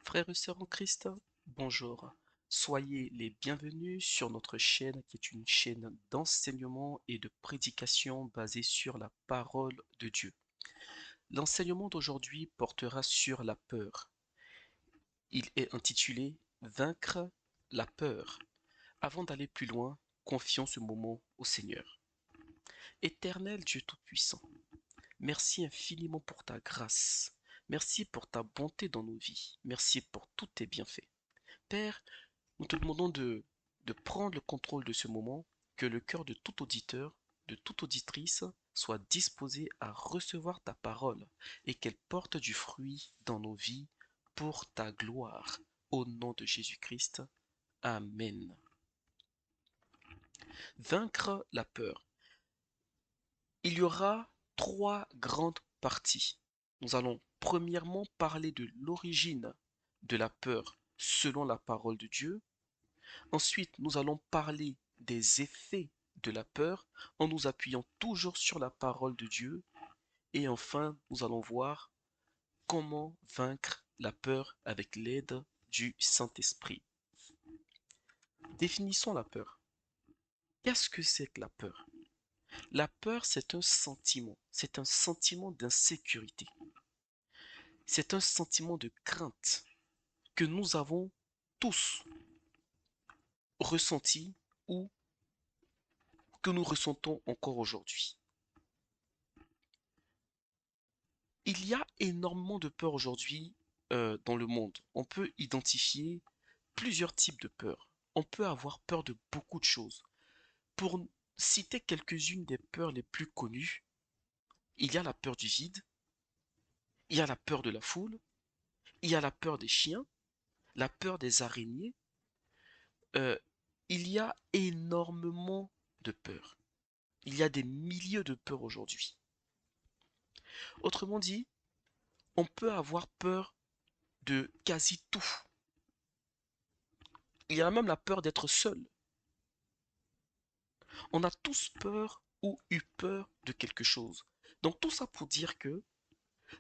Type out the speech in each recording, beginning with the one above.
Frères et sœurs en Christ, bonjour. Soyez les bienvenus sur notre chaîne qui est une chaîne d'enseignement et de prédication basée sur la parole de Dieu. L'enseignement d'aujourd'hui portera sur la peur. Il est intitulé Vaincre la peur. Avant d'aller plus loin, confions ce moment au Seigneur. Éternel Dieu Tout-Puissant, merci infiniment pour ta grâce. Merci pour ta bonté dans nos vies. Merci pour tous tes bienfaits. Père, nous te demandons de prendre le contrôle de ce moment, que le cœur de tout auditeur, de toute auditrice, soit disposé à recevoir ta parole et qu'elle porte du fruit dans nos vies pour ta gloire. Au nom de Jésus-Christ. Amen. Vaincre la peur. Il y aura trois grandes parties. Nous allons premièrement parler de l'origine de la peur selon la parole de Dieu. Ensuite, nous allons parler des effets de la peur en nous appuyant toujours sur la parole de Dieu. Et enfin, nous allons voir comment vaincre la peur avec l'aide du Saint-Esprit. Définissons la peur. Qu'est-ce que c'est que la peur? La peur, c'est un sentiment d'insécurité, c'est un sentiment de crainte que nous avons tous ressenti ou que nous ressentons encore aujourd'hui. Il y a énormément de peurs aujourd'hui dans le monde. On peut identifier plusieurs types de peurs. On peut avoir peur de beaucoup de choses. Pour citer quelques-unes des peurs les plus connues, il y a la peur du vide, il y a la peur de la foule, il y a la peur des chiens, la peur des araignées. Euh, il y a énormément de peurs. Il y a des milliers de peurs aujourd'hui. Autrement dit, on peut avoir peur de quasi tout. Il y a même la peur d'être seul. On a tous peur ou eu peur de quelque chose. Donc tout ça pour dire que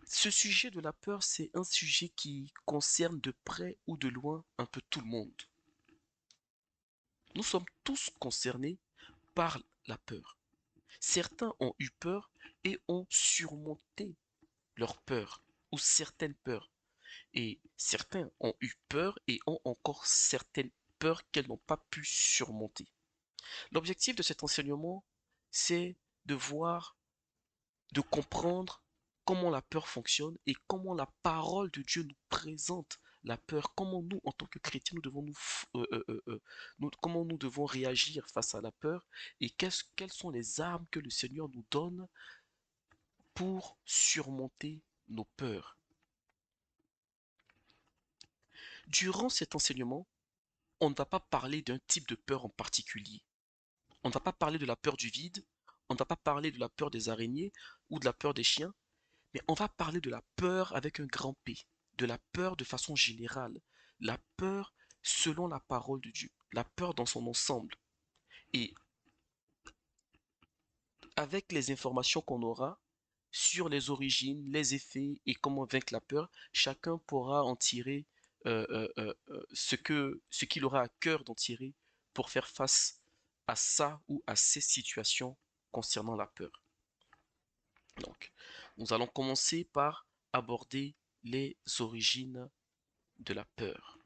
ce sujet de la peur, c'est un sujet qui concerne de près ou de loin un peu tout le monde. Nous sommes tous concernés par la peur. Certains ont eu peur et ont surmonté leur peur ou certaines peurs. Et certains ont eu peur et ont encore certaines peurs qu'elles n'ont pas pu surmonter. L'objectif de cet enseignement, c'est de voir, de comprendre comment la peur fonctionne et comment la parole de Dieu nous présente la peur, comment nous, en tant que chrétiens, comment nous devons réagir face à la peur et quelles sont les armes que le Seigneur nous donne pour surmonter nos peurs. Durant cet enseignement, on ne va pas parler d'un type de peur en particulier. On ne va pas parler de la peur du vide, on ne va pas parler de la peur des araignées ou de la peur des chiens, mais on va parler de la peur avec un grand P, de la peur de façon générale, la peur selon la parole de Dieu, la peur dans son ensemble. Et avec les informations qu'on aura sur les origines, les effets et comment vaincre la peur, chacun pourra en tirer ce qu'il aura à cœur d'en tirer pour faire face à ça ou à ces situations concernant la peur. Donc, nous allons commencer par aborder les origines de la peur.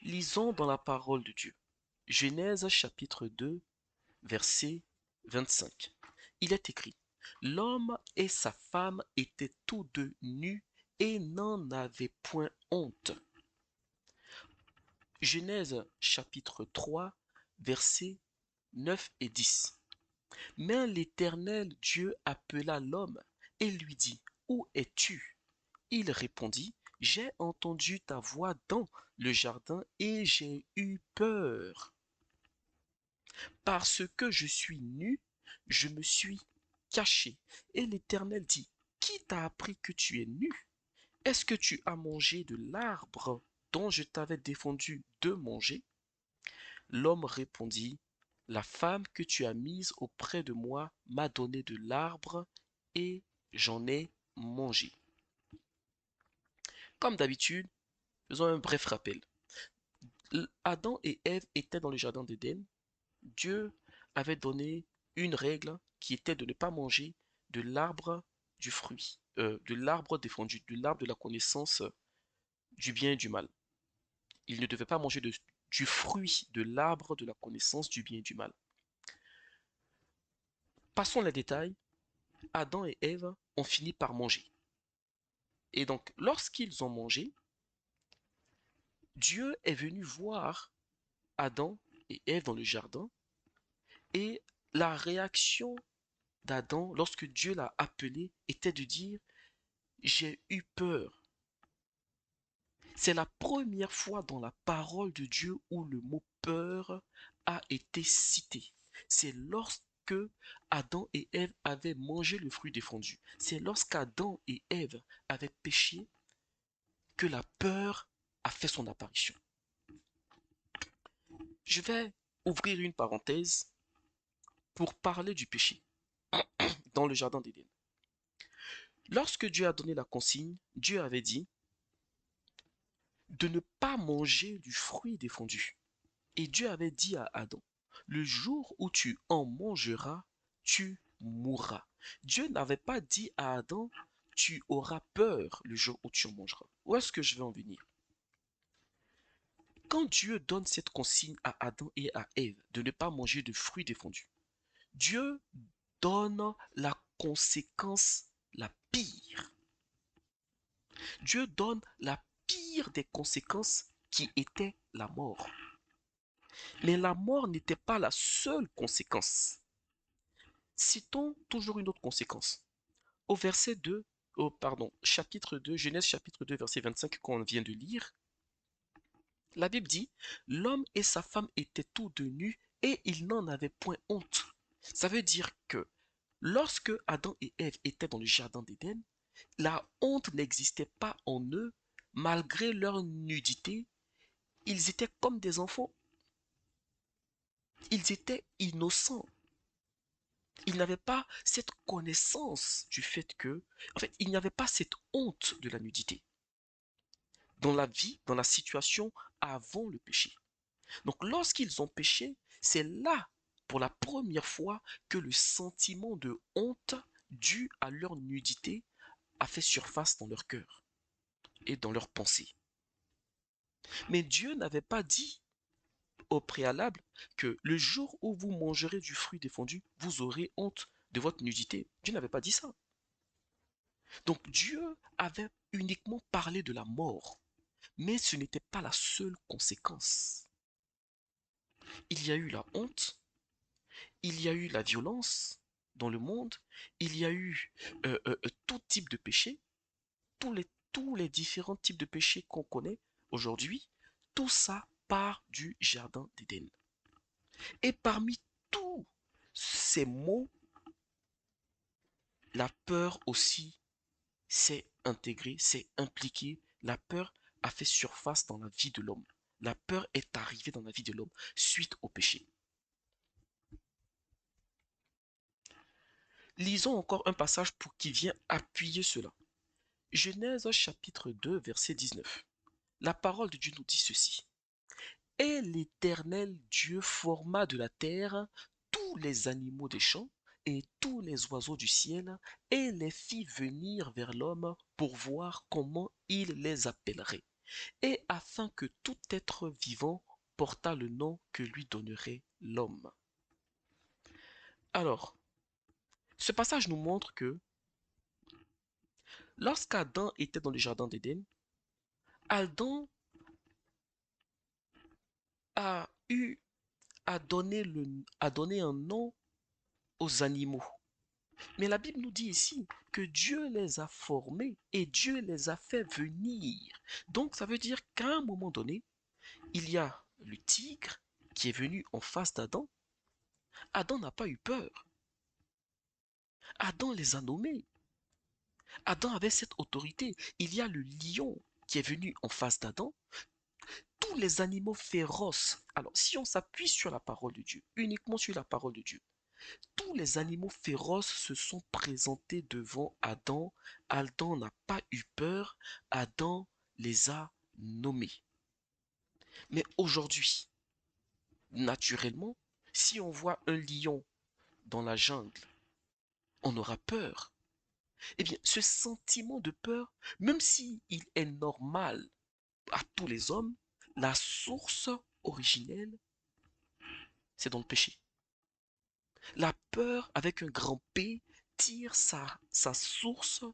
Lisons dans la parole de Dieu. Genèse chapitre 2, verset 25. Il est écrit, l'homme et sa femme étaient tous deux nus et n'en avaient point honte. Genèse chapitre 3, versets 9 et 10. Mais l'Éternel Dieu appela l'homme et lui dit, où es-tu? Il répondit, j'ai entendu ta voix dans le jardin et j'ai eu peur. Parce que je suis nu, je me suis caché. Et l'Éternel dit, qui t'a appris que tu es nu? Est-ce que tu as mangé de l'arbre dont je t'avais défendu de manger? L'homme répondit, la femme que tu as mise auprès de moi m'a donné de l'arbre et j'en ai mangé. Comme d'habitude, faisons un bref rappel. Adam et Ève étaient dans le jardin d'Éden. Dieu avait donné une règle qui était de ne pas manger de l'arbre du fruit, de l'arbre défendu, de l'arbre de la connaissance du bien et du mal. Il ne devait pas manger du fruit de l'arbre de la connaissance du bien et du mal. Passons les détails. Adam et Ève ont fini par manger. Et donc, lorsqu'ils ont mangé, Dieu est venu voir Adam et Ève dans le jardin et la réaction d'Adam lorsque Dieu l'a appelé était de dire j'ai eu peur. C'est la première fois dans la parole de Dieu où le mot peur a été cité. C'est lorsque Adam et Ève avaient mangé le fruit défendu. C'est lorsqu'Adam et Ève avaient péché que la peur a fait son apparition. Je vais ouvrir une parenthèse pour parler du péché dans le jardin d'Éden. Lorsque Dieu a donné la consigne, Dieu avait dit de ne pas manger du fruit défendu. Et Dieu avait dit à Adam, le jour où tu en mangeras, tu mourras. Dieu n'avait pas dit à Adam, tu auras peur le jour où tu en mangeras. Où est-ce que je vais en venir? Quand Dieu donne cette consigne à Adam et à Ève de ne pas manger de fruits défendus, Dieu donne la conséquence la pire. Dieu donne la pire des conséquences qui était la mort. Mais la mort n'était pas la seule conséquence. Citons toujours une autre conséquence. Au verset 2, chapitre 2, Genèse chapitre 2, verset 25 qu'on vient de lire, la Bible dit, l'homme et sa femme étaient tous deux nus et ils n'en avaient point honte. Ça veut dire que lorsque Adam et Ève étaient dans le jardin d'Éden, la honte n'existait pas en eux malgré leur nudité. Ils étaient comme des enfants. Ils étaient innocents. Ils n'avaient pas cette connaissance du fait que, en fait, il n'y avait pas cette honte de la nudité dans la vie, dans la situation avant le péché. Donc lorsqu'ils ont péché, c'est là, pour la première fois, que le sentiment de honte dû à leur nudité a fait surface dans leur cœur et dans leurs pensées. Mais Dieu n'avait pas dit au préalable que le jour où vous mangerez du fruit défendu, vous aurez honte de votre nudité. Dieu n'avait pas dit ça. Donc Dieu avait uniquement parlé de la mort, mais ce n'était pas la seule conséquence. Il y a eu la honte, il y a eu la violence dans le monde, il y a eu tout type de péché, tous les différents types de péchés qu'on connaît aujourd'hui, tout ça part du jardin d'Éden. Et parmi tous ces mots, la peur aussi s'est intégrée, s'est impliquée. La peur a fait surface dans la vie de l'homme. La peur est arrivée dans la vie de l'homme suite au péché. Lisons encore un passage pour qui vient appuyer cela. Genèse chapitre 2, verset 19. La parole de Dieu nous dit ceci. Et l'Éternel Dieu forma de la terre tous les animaux des champs et tous les oiseaux du ciel, et les fit venir vers l'homme pour voir comment il les appellerait, et afin que tout être vivant portât le nom que lui donnerait l'homme. Alors, ce passage nous montre que lorsqu'Adam était dans le jardin d'Éden, Adam a eu à donner un nom aux animaux. Mais la Bible nous dit ici que Dieu les a formés et Dieu les a fait venir. Donc ça veut dire qu'à un moment donné, il y a le tigre qui est venu en face d'Adam. Adam n'a pas eu peur. Adam les a nommés. Adam avait cette autorité. Il y a le lion qui est venu en face d'Adam. Tous les animaux féroces. Alors si on s'appuie sur la parole de Dieu, uniquement sur la parole de Dieu, tous les animaux féroces se sont présentés devant Adam. Adam n'a pas eu peur. Adam les a nommés. Mais aujourd'hui, naturellement, si on voit un lion dans la jungle, on aura peur. Eh bien, ce sentiment de peur, même s'il est normal à tous les hommes, la source originelle, c'est dans le péché. La peur, avec un grand P, tire sa source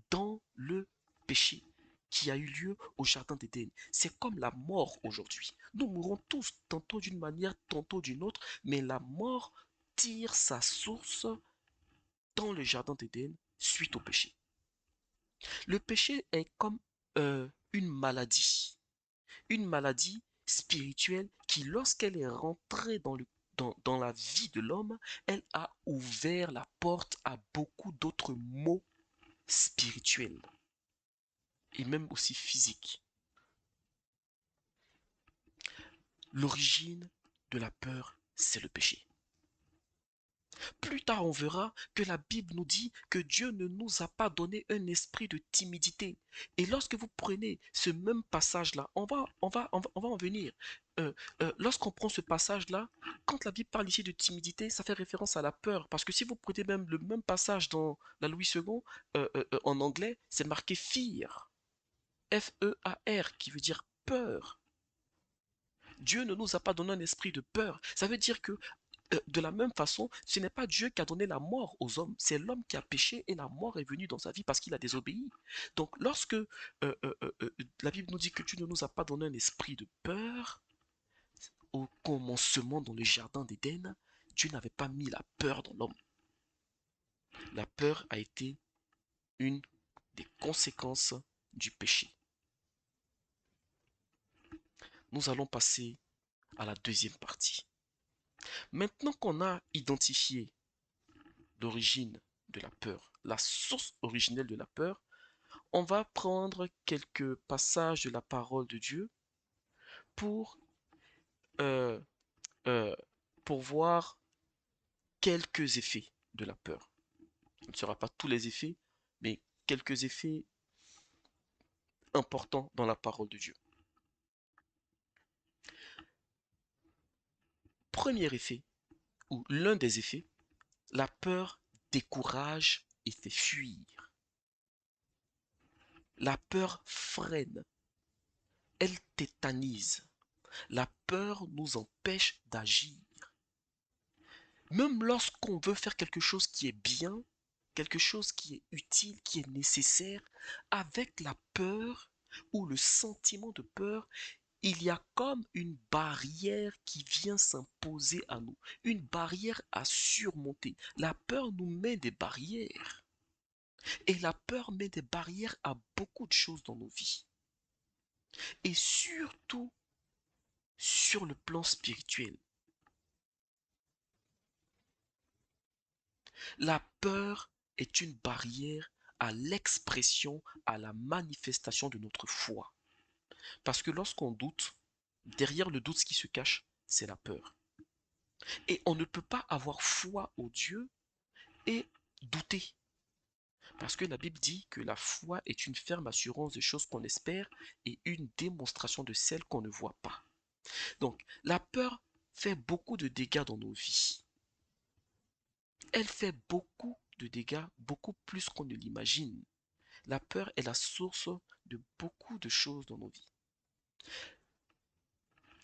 dans le péché qui a eu lieu au Jardin d'Éden. C'est comme la mort aujourd'hui. Nous mourrons tous, tantôt d'une manière, tantôt d'une autre, mais la mort tire sa source dans le Jardin d'Éden suite au péché. Le péché est comme une maladie spirituelle qui, lorsqu'elle est rentrée dans la vie de l'homme, elle a ouvert la porte à beaucoup d'autres maux spirituels et même aussi physiques. L'origine de la peur, c'est le péché. Plus tard, on verra que la Bible nous dit que Dieu ne nous a pas donné un esprit de timidité. Et lorsque vous prenez ce même passage-là, on va en venir. Lorsqu'on prend ce passage-là, quand la Bible parle ici de timidité, ça fait référence à la peur. Parce que si vous prenez même le même passage dans la Louis II, en anglais, c'est marqué fear. F-E-A-R, qui veut dire peur. Dieu ne nous a pas donné un esprit de peur. Ça veut dire que de la même façon, ce n'est pas Dieu qui a donné la mort aux hommes, c'est l'homme qui a péché et la mort est venue dans sa vie parce qu'il a désobéi. Donc lorsque la Bible nous dit que Dieu ne nous a pas donné un esprit de peur, au commencement dans le jardin d'Éden, Dieu n'avait pas mis la peur dans l'homme. La peur a été une des conséquences du péché. Nous allons passer à la deuxième partie. Maintenant qu'on a identifié l'origine de la peur, la source originelle de la peur, on va prendre quelques passages de la parole de Dieu pour, euh, euh, pour voir quelques effets de la peur. Ce ne sera pas tous les effets, mais quelques effets importants dans la parole de Dieu. Premier effet, ou l'un des effets, la peur décourage et fait fuir. La peur freine, elle tétanise. La peur nous empêche d'agir. Même lorsqu'on veut faire quelque chose qui est bien, quelque chose qui est utile, qui est nécessaire, avec la peur ou le sentiment de peur, il y a comme une barrière qui vient s'imposer à nous, une barrière à surmonter. La peur nous met des barrières et la peur met des barrières à beaucoup de choses dans nos vies. Et surtout sur le plan spirituel. La peur est une barrière à l'expression, à la manifestation de notre foi. Parce que lorsqu'on doute, derrière le doute, ce qui se cache, c'est la peur. Et on ne peut pas avoir foi au Dieu et douter. Parce que la Bible dit que la foi est une ferme assurance des choses qu'on espère et une démonstration de celles qu'on ne voit pas. Donc, la peur fait beaucoup de dégâts dans nos vies. Elle fait beaucoup de dégâts, beaucoup plus qu'on ne l'imagine. La peur est la source de beaucoup de choses dans nos vies.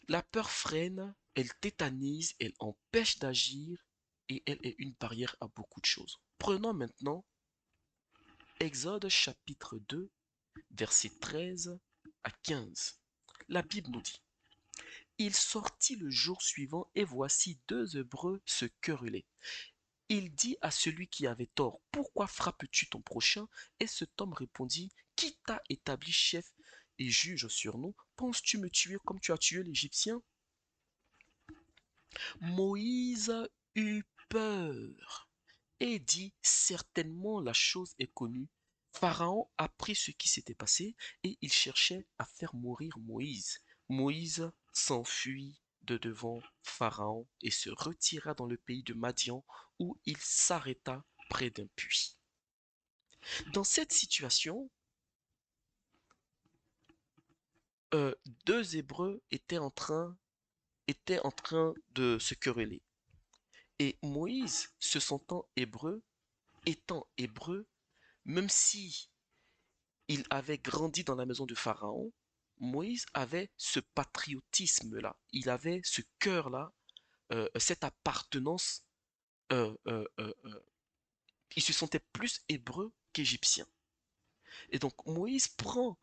La peur freine, elle tétanise, elle empêche d'agir et elle est une barrière à beaucoup de choses. Prenons maintenant Exode chapitre 2, versets 13 à 15. La Bible nous dit: Il sortit le jour suivant et voici deux Hébreux se querellaient. Il dit à celui qui avait tort: Pourquoi frappes-tu ton prochain? Et cet homme répondit: Qui t'a établi chef et juge sur nous? Penses-tu me tuer comme tu as tué l'Égyptien? Moïse eut peur et dit: Certainement la chose est connue. Pharaon apprit ce qui s'était passé et il cherchait à faire mourir Moïse. Moïse s'enfuit de devant Pharaon et se retira dans le pays de Madian où il s'arrêta près d'un puits. Dans cette situation, euh, deux Hébreux étaient en train de se quereller. Et Moïse, se sentant hébreu, étant hébreu, même si il avait grandi dans la maison de Pharaon, Moïse avait ce patriotisme-là, il avait ce cœur-là, cette appartenance. euh, euh, euh, euh, il se sentait plus hébreu qu'égyptien. Et donc Moïse prend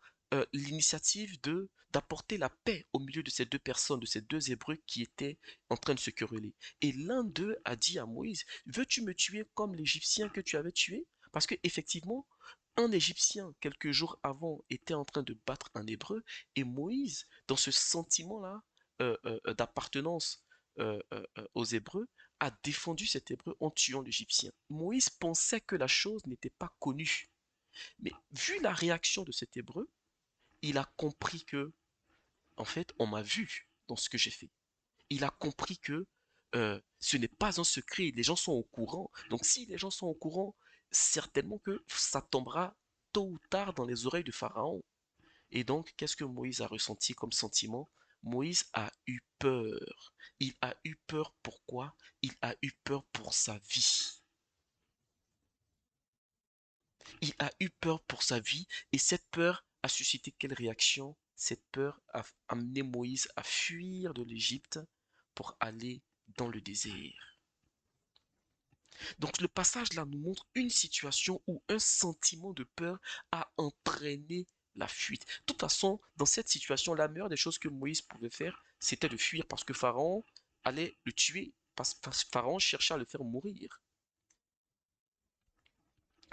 l'initiative de d'apporter la paix au milieu de ces deux personnes, de ces deux Hébreux qui étaient en train de se quereller. Et l'un d'eux a dit à Moïse, veux-tu me tuer comme l'Égyptien que tu avais tué? Parce que effectivement, un Égyptien, quelques jours avant, était en train de battre un Hébreu, et Moïse, dans ce sentiment-là d'appartenance aux Hébreux, a défendu cet Hébreu en tuant l'Égyptien. Moïse pensait que la chose n'était pas connue. Mais vu la réaction de cet Hébreu, il a compris que, en fait, on m'a vu dans ce que j'ai fait. Il a compris que ce n'est pas un secret, les gens sont au courant. Donc si les gens sont au courant, certainement que ça tombera tôt ou tard dans les oreilles de Pharaon. Et donc, qu'est-ce que Moïse a ressenti comme sentiment? Moïse a eu peur. Il a eu peur pourquoi? Il a eu peur pour sa vie. Il a eu peur pour sa vie et cette peur a suscité quelle réaction? Cette peur a amené Moïse à fuir de l'Égypte pour aller dans le désert. Donc le passage là nous montre une situation où un sentiment de peur a entraîné la fuite. De toute façon, dans cette situation, la meilleure des choses que Moïse pouvait faire, c'était de fuir parce que Pharaon allait le tuer, parce que Pharaon cherchait à le faire mourir.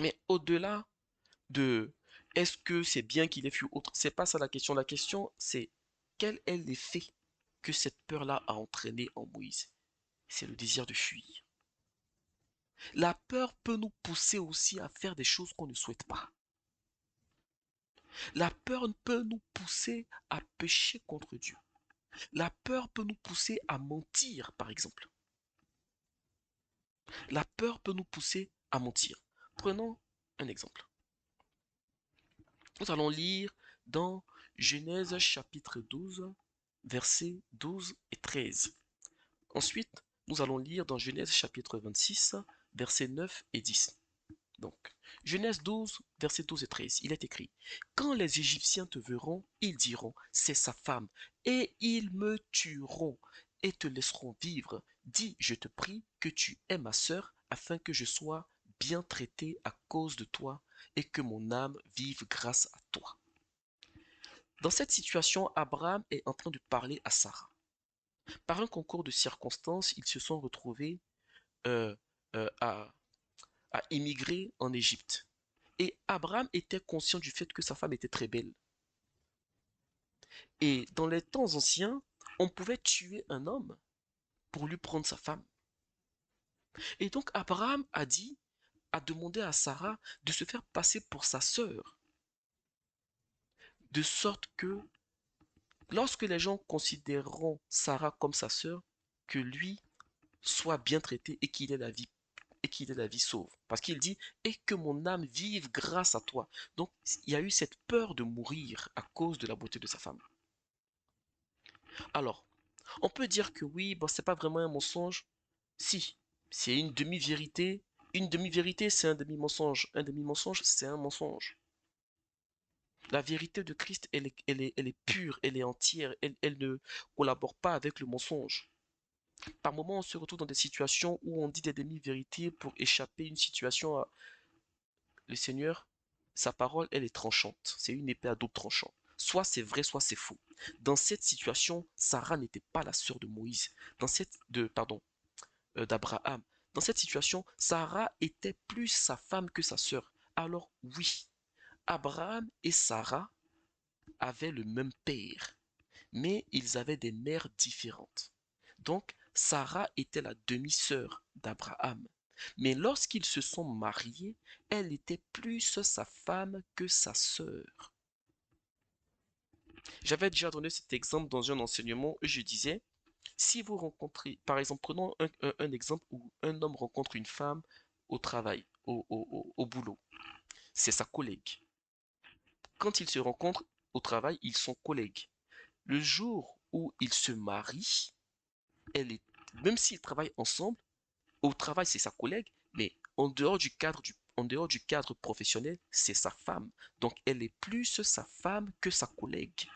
Mais au-delà de est-ce que c'est bien qu'il ait fui autre, c'est pas ça la question. La question, c'est quel est l'effet que cette peur-là a entraîné en Moïse? C'est le désir de fuir. La peur peut nous pousser aussi à faire des choses qu'on ne souhaite pas. La peur peut nous pousser à pécher contre Dieu. La peur peut nous pousser à mentir, par exemple. La peur peut nous pousser à mentir. Prenons un exemple. Nous allons lire dans Genèse chapitre 12, versets 12 et 13. Ensuite, nous allons lire dans Genèse chapitre 26, versets 9 et 10. Donc, Genèse 12, versets 12 et 13, il est écrit, quand les Égyptiens te verront, ils diront, c'est sa femme, et ils me tueront et te laisseront vivre. Dis, je te prie, que tu es ma sœur, afin que je sois bien traité à cause de toi, et que mon âme vive grâce à toi. Dans cette situation, Abraham est en train de parler à Sarah. Par un concours de circonstances, ils se sont retrouvés euh, euh, à, à immigrer en Égypte. Et Abraham était conscient du fait que sa femme était très belle. Et dans les temps anciens, on pouvait tuer un homme pour lui prendre sa femme. Et donc Abraham a demandé à Sarah de se faire passer pour sa sœur, de sorte que lorsque les gens considéreront Sarah comme sa sœur, que lui soit bien traité et qu'il ait la vie sauve. Parce qu'il dit et que mon âme vive grâce à toi. Donc il y a eu cette peur de mourir à cause de la beauté de sa femme. Alors, on peut dire que oui, bon, c'est pas vraiment un mensonge. Si, c'est une demi-vérité. Une demi-vérité, c'est un demi-mensonge. Un demi-mensonge, c'est un mensonge. La vérité de Christ, elle est pure, elle est entière, elle ne collabore pas avec le mensonge. Par moments, on se retrouve dans des situations où on dit des demi-vérités pour échapper à une situation. Le Seigneur, sa parole, elle est tranchante. C'est une épée à double tranchant. Soit c'est vrai, soit c'est faux. Dans cette situation, Sarah n'était pas la sœur de Moïse. D'Abraham. Dans cette situation, Sarah était plus sa femme que sa sœur. Alors oui, Abraham et Sarah avaient le même père, mais ils avaient des mères différentes. Donc, Sarah était la demi-sœur d'Abraham. Mais lorsqu'ils se sont mariés, elle était plus sa femme que sa sœur. J'avais déjà donné cet exemple dans un enseignement où je disais, si vous rencontrez, par exemple, prenons un exemple où un homme rencontre une femme au travail, au boulot, c'est sa collègue. Quand ils se rencontrent au travail, ils sont collègues. Le jour où ils se marient, elle est, même s'ils travaillent ensemble, au travail c'est sa collègue, mais en dehors du cadre professionnel, c'est sa femme. Donc elle est plus sa femme que sa collègue.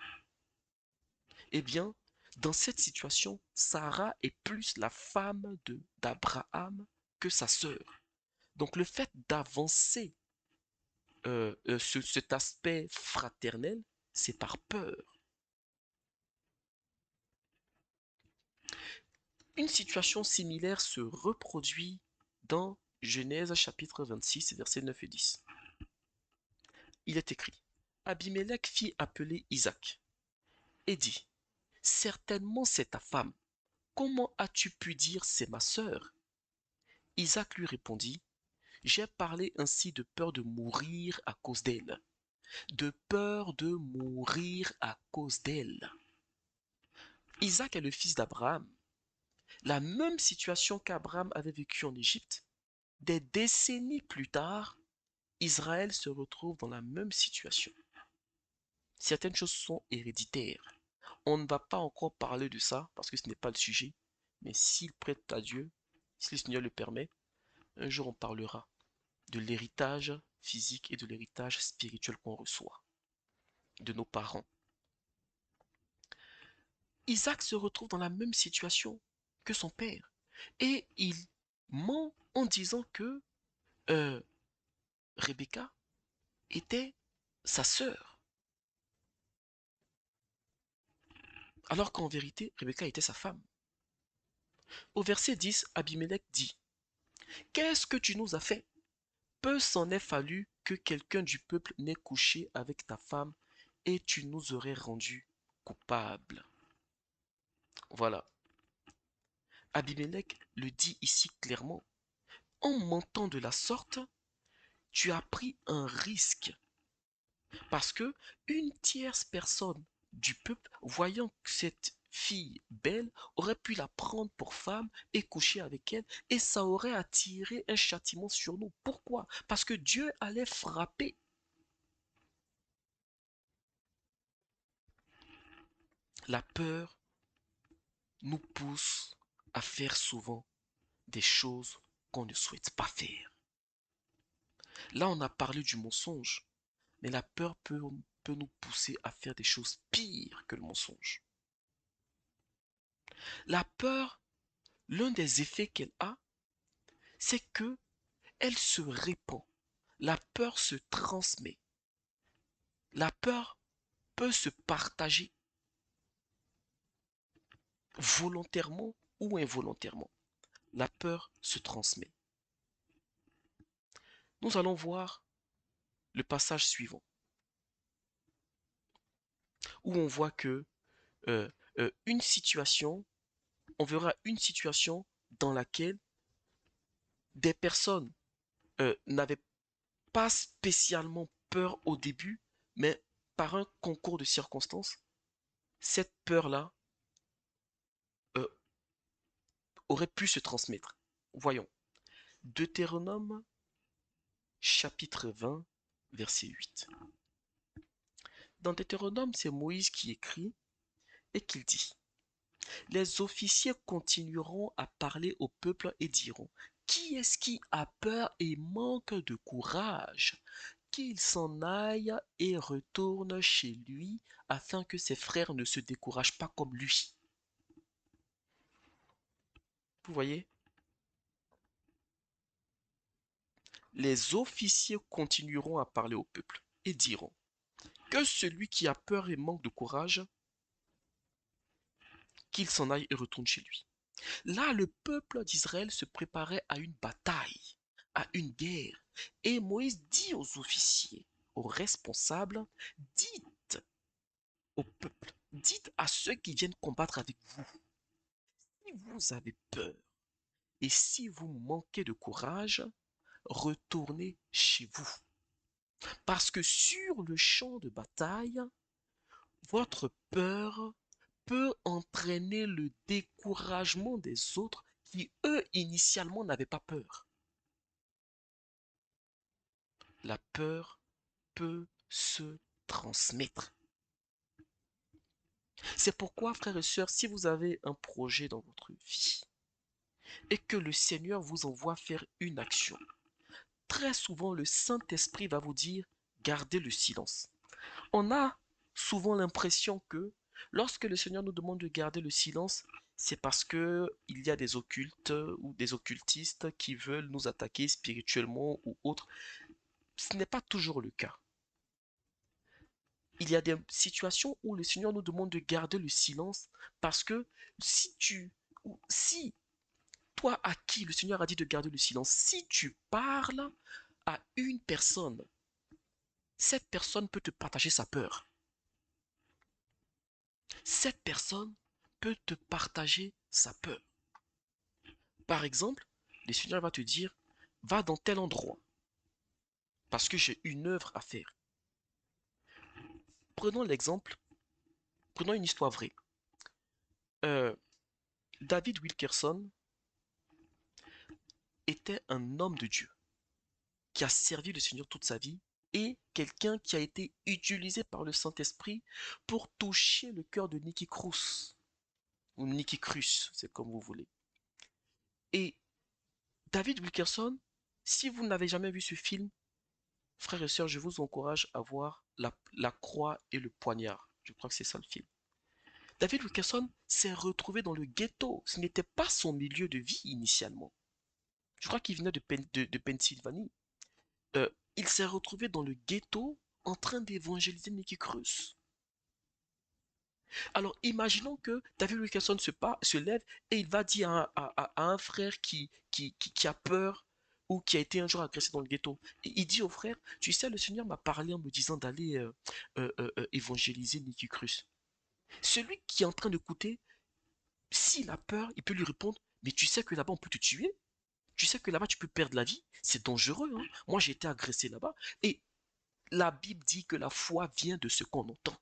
Eh bien, dans cette situation, Sarah est plus la femme d'Abraham que sa sœur. Donc le fait d'avancer cet aspect fraternel, c'est par peur. Une situation similaire se reproduit dans Genèse chapitre 26, versets 9 et 10. Il est écrit, Abimelech fit appeler Isaac et dit, certainement c'est ta femme. Comment as-tu pu dire c'est ma sœur? Isaac lui répondit, j'ai parlé ainsi de peur de mourir à cause d'elle. De peur de mourir à cause d'elle. Isaac est le fils d'Abraham. La même situation qu'Abraham avait vécue en Égypte, des décennies plus tard, Israël se retrouve dans la même situation. Certaines choses sont héréditaires. On ne va pas encore parler de ça parce que ce n'est pas le sujet, mais s'il prête à Dieu, si le Seigneur le permet, un jour on parlera de l'héritage physique et de l'héritage spirituel qu'on reçoit de nos parents. Isaac se retrouve dans la même situation que son père et il ment en disant que euh, Rebecca était sa sœur, alors qu'en vérité, Rebecca était sa femme. Au verset 10, Abimelech dit, qu'est-ce que tu nous as fait? Peu s'en est fallu que quelqu'un du peuple n'ait couché avec ta femme et tu nous aurais rendus coupables. Voilà. Abimelech le dit ici clairement. En mentant de la sorte, tu as pris un risque. Parce que une tierce personne du peuple, voyant cette fille belle, aurait pu la prendre pour femme et coucher avec elle, et ça aurait attiré un châtiment sur nous. Pourquoi? Parce que Dieu allait frapper. La peur nous pousse à faire souvent des choses qu'on ne souhaite pas faire. Là, on a parlé du mensonge, mais la peur peut nous pousser à faire des choses pires que le mensonge. La peur, l'un des effets qu'elle a, c'est que elle se répand. La peur se transmet. La peur peut se partager volontairement ou involontairement. La peur se transmet. Nous allons voir le passage suivant, où on voit que euh, une situation, on verra une situation dans laquelle des personnes n'avaient pas spécialement peur au début, mais par un concours de circonstances, cette peur-là euh, aurait pu se transmettre. Voyons. Deutéronome chapitre 20, verset 8. Dans Deutéronome, c'est Moïse qui écrit et qu'il dit, les officiers continueront à parler au peuple et diront, qui est-ce qui a peur et manque de courage? Qu'il s'en aille et retourne chez lui afin que ses frères ne se découragent pas comme lui. Vous voyez? Les officiers continueront à parler au peuple et diront que celui qui a peur et manque de courage, qu'il s'en aille et retourne chez lui. Là, le peuple d'Israël se préparait à une bataille, à une guerre. Et Moïse dit aux officiers, aux responsables, dites au peuple, dites à ceux qui viennent combattre avec vous, si vous avez peur et si vous manquez de courage, retournez chez vous. Parce que sur le champ de bataille, votre peur peut entraîner le découragement des autres qui, eux, initialement, n'avaient pas peur. La peur peut se transmettre. C'est pourquoi, frères et sœurs, si vous avez un projet dans votre vie et que le Seigneur vous envoie faire une action, très souvent le Saint-Esprit va vous dire, gardez le silence. On a souvent l'impression que lorsque le Seigneur nous demande de garder le silence, c'est parce que il y a des occultes ou des occultistes qui veulent nous attaquer spirituellement ou autre. Ce n'est pas toujours le cas. Il y a des situations où le Seigneur nous demande de garder le silence parce que si toi à qui le Seigneur a dit de garder le silence, si tu parles à une personne, cette personne peut te partager sa peur. Cette personne peut te partager sa peur. Par exemple, le Seigneur va te dire, va dans tel endroit, parce que j'ai une œuvre à faire. Prenons l'exemple, prenons une histoire vraie. Euh, David Wilkerson était un homme de Dieu qui a servi le Seigneur toute sa vie et quelqu'un qui a été utilisé par le Saint-Esprit pour toucher le cœur de Nicky Cruz, ou Nicky Cruz, c'est comme vous voulez. Et David Wilkerson, si vous n'avez jamais vu ce film, frères et sœurs, je vous encourage à voir la croix et le poignard. Je crois que c'est ça le film. David Wilkerson s'est retrouvé dans le ghetto. Ce n'était pas son milieu de vie initialement. Je crois qu'il venait de Pennsylvanie. Euh, il s'est retrouvé dans le ghetto en train d'évangéliser Nicky Cruz. Alors imaginons que David Wilkerson se lève et il va dire à un frère qui a peur ou qui a été un jour agressé dans le ghetto. Et il dit au frère, tu sais, le Seigneur m'a parlé en me disant d'aller évangéliser Nicky Cruz. Celui qui est en train d'écouter, s'il a peur, il peut lui répondre, mais tu sais que là-bas on peut te tuer, tu sais que là-bas tu peux perdre la vie, c'est dangereux, hein. Moi j'ai été agressé là-bas. Et la Bible dit que la foi vient de ce qu'on entend.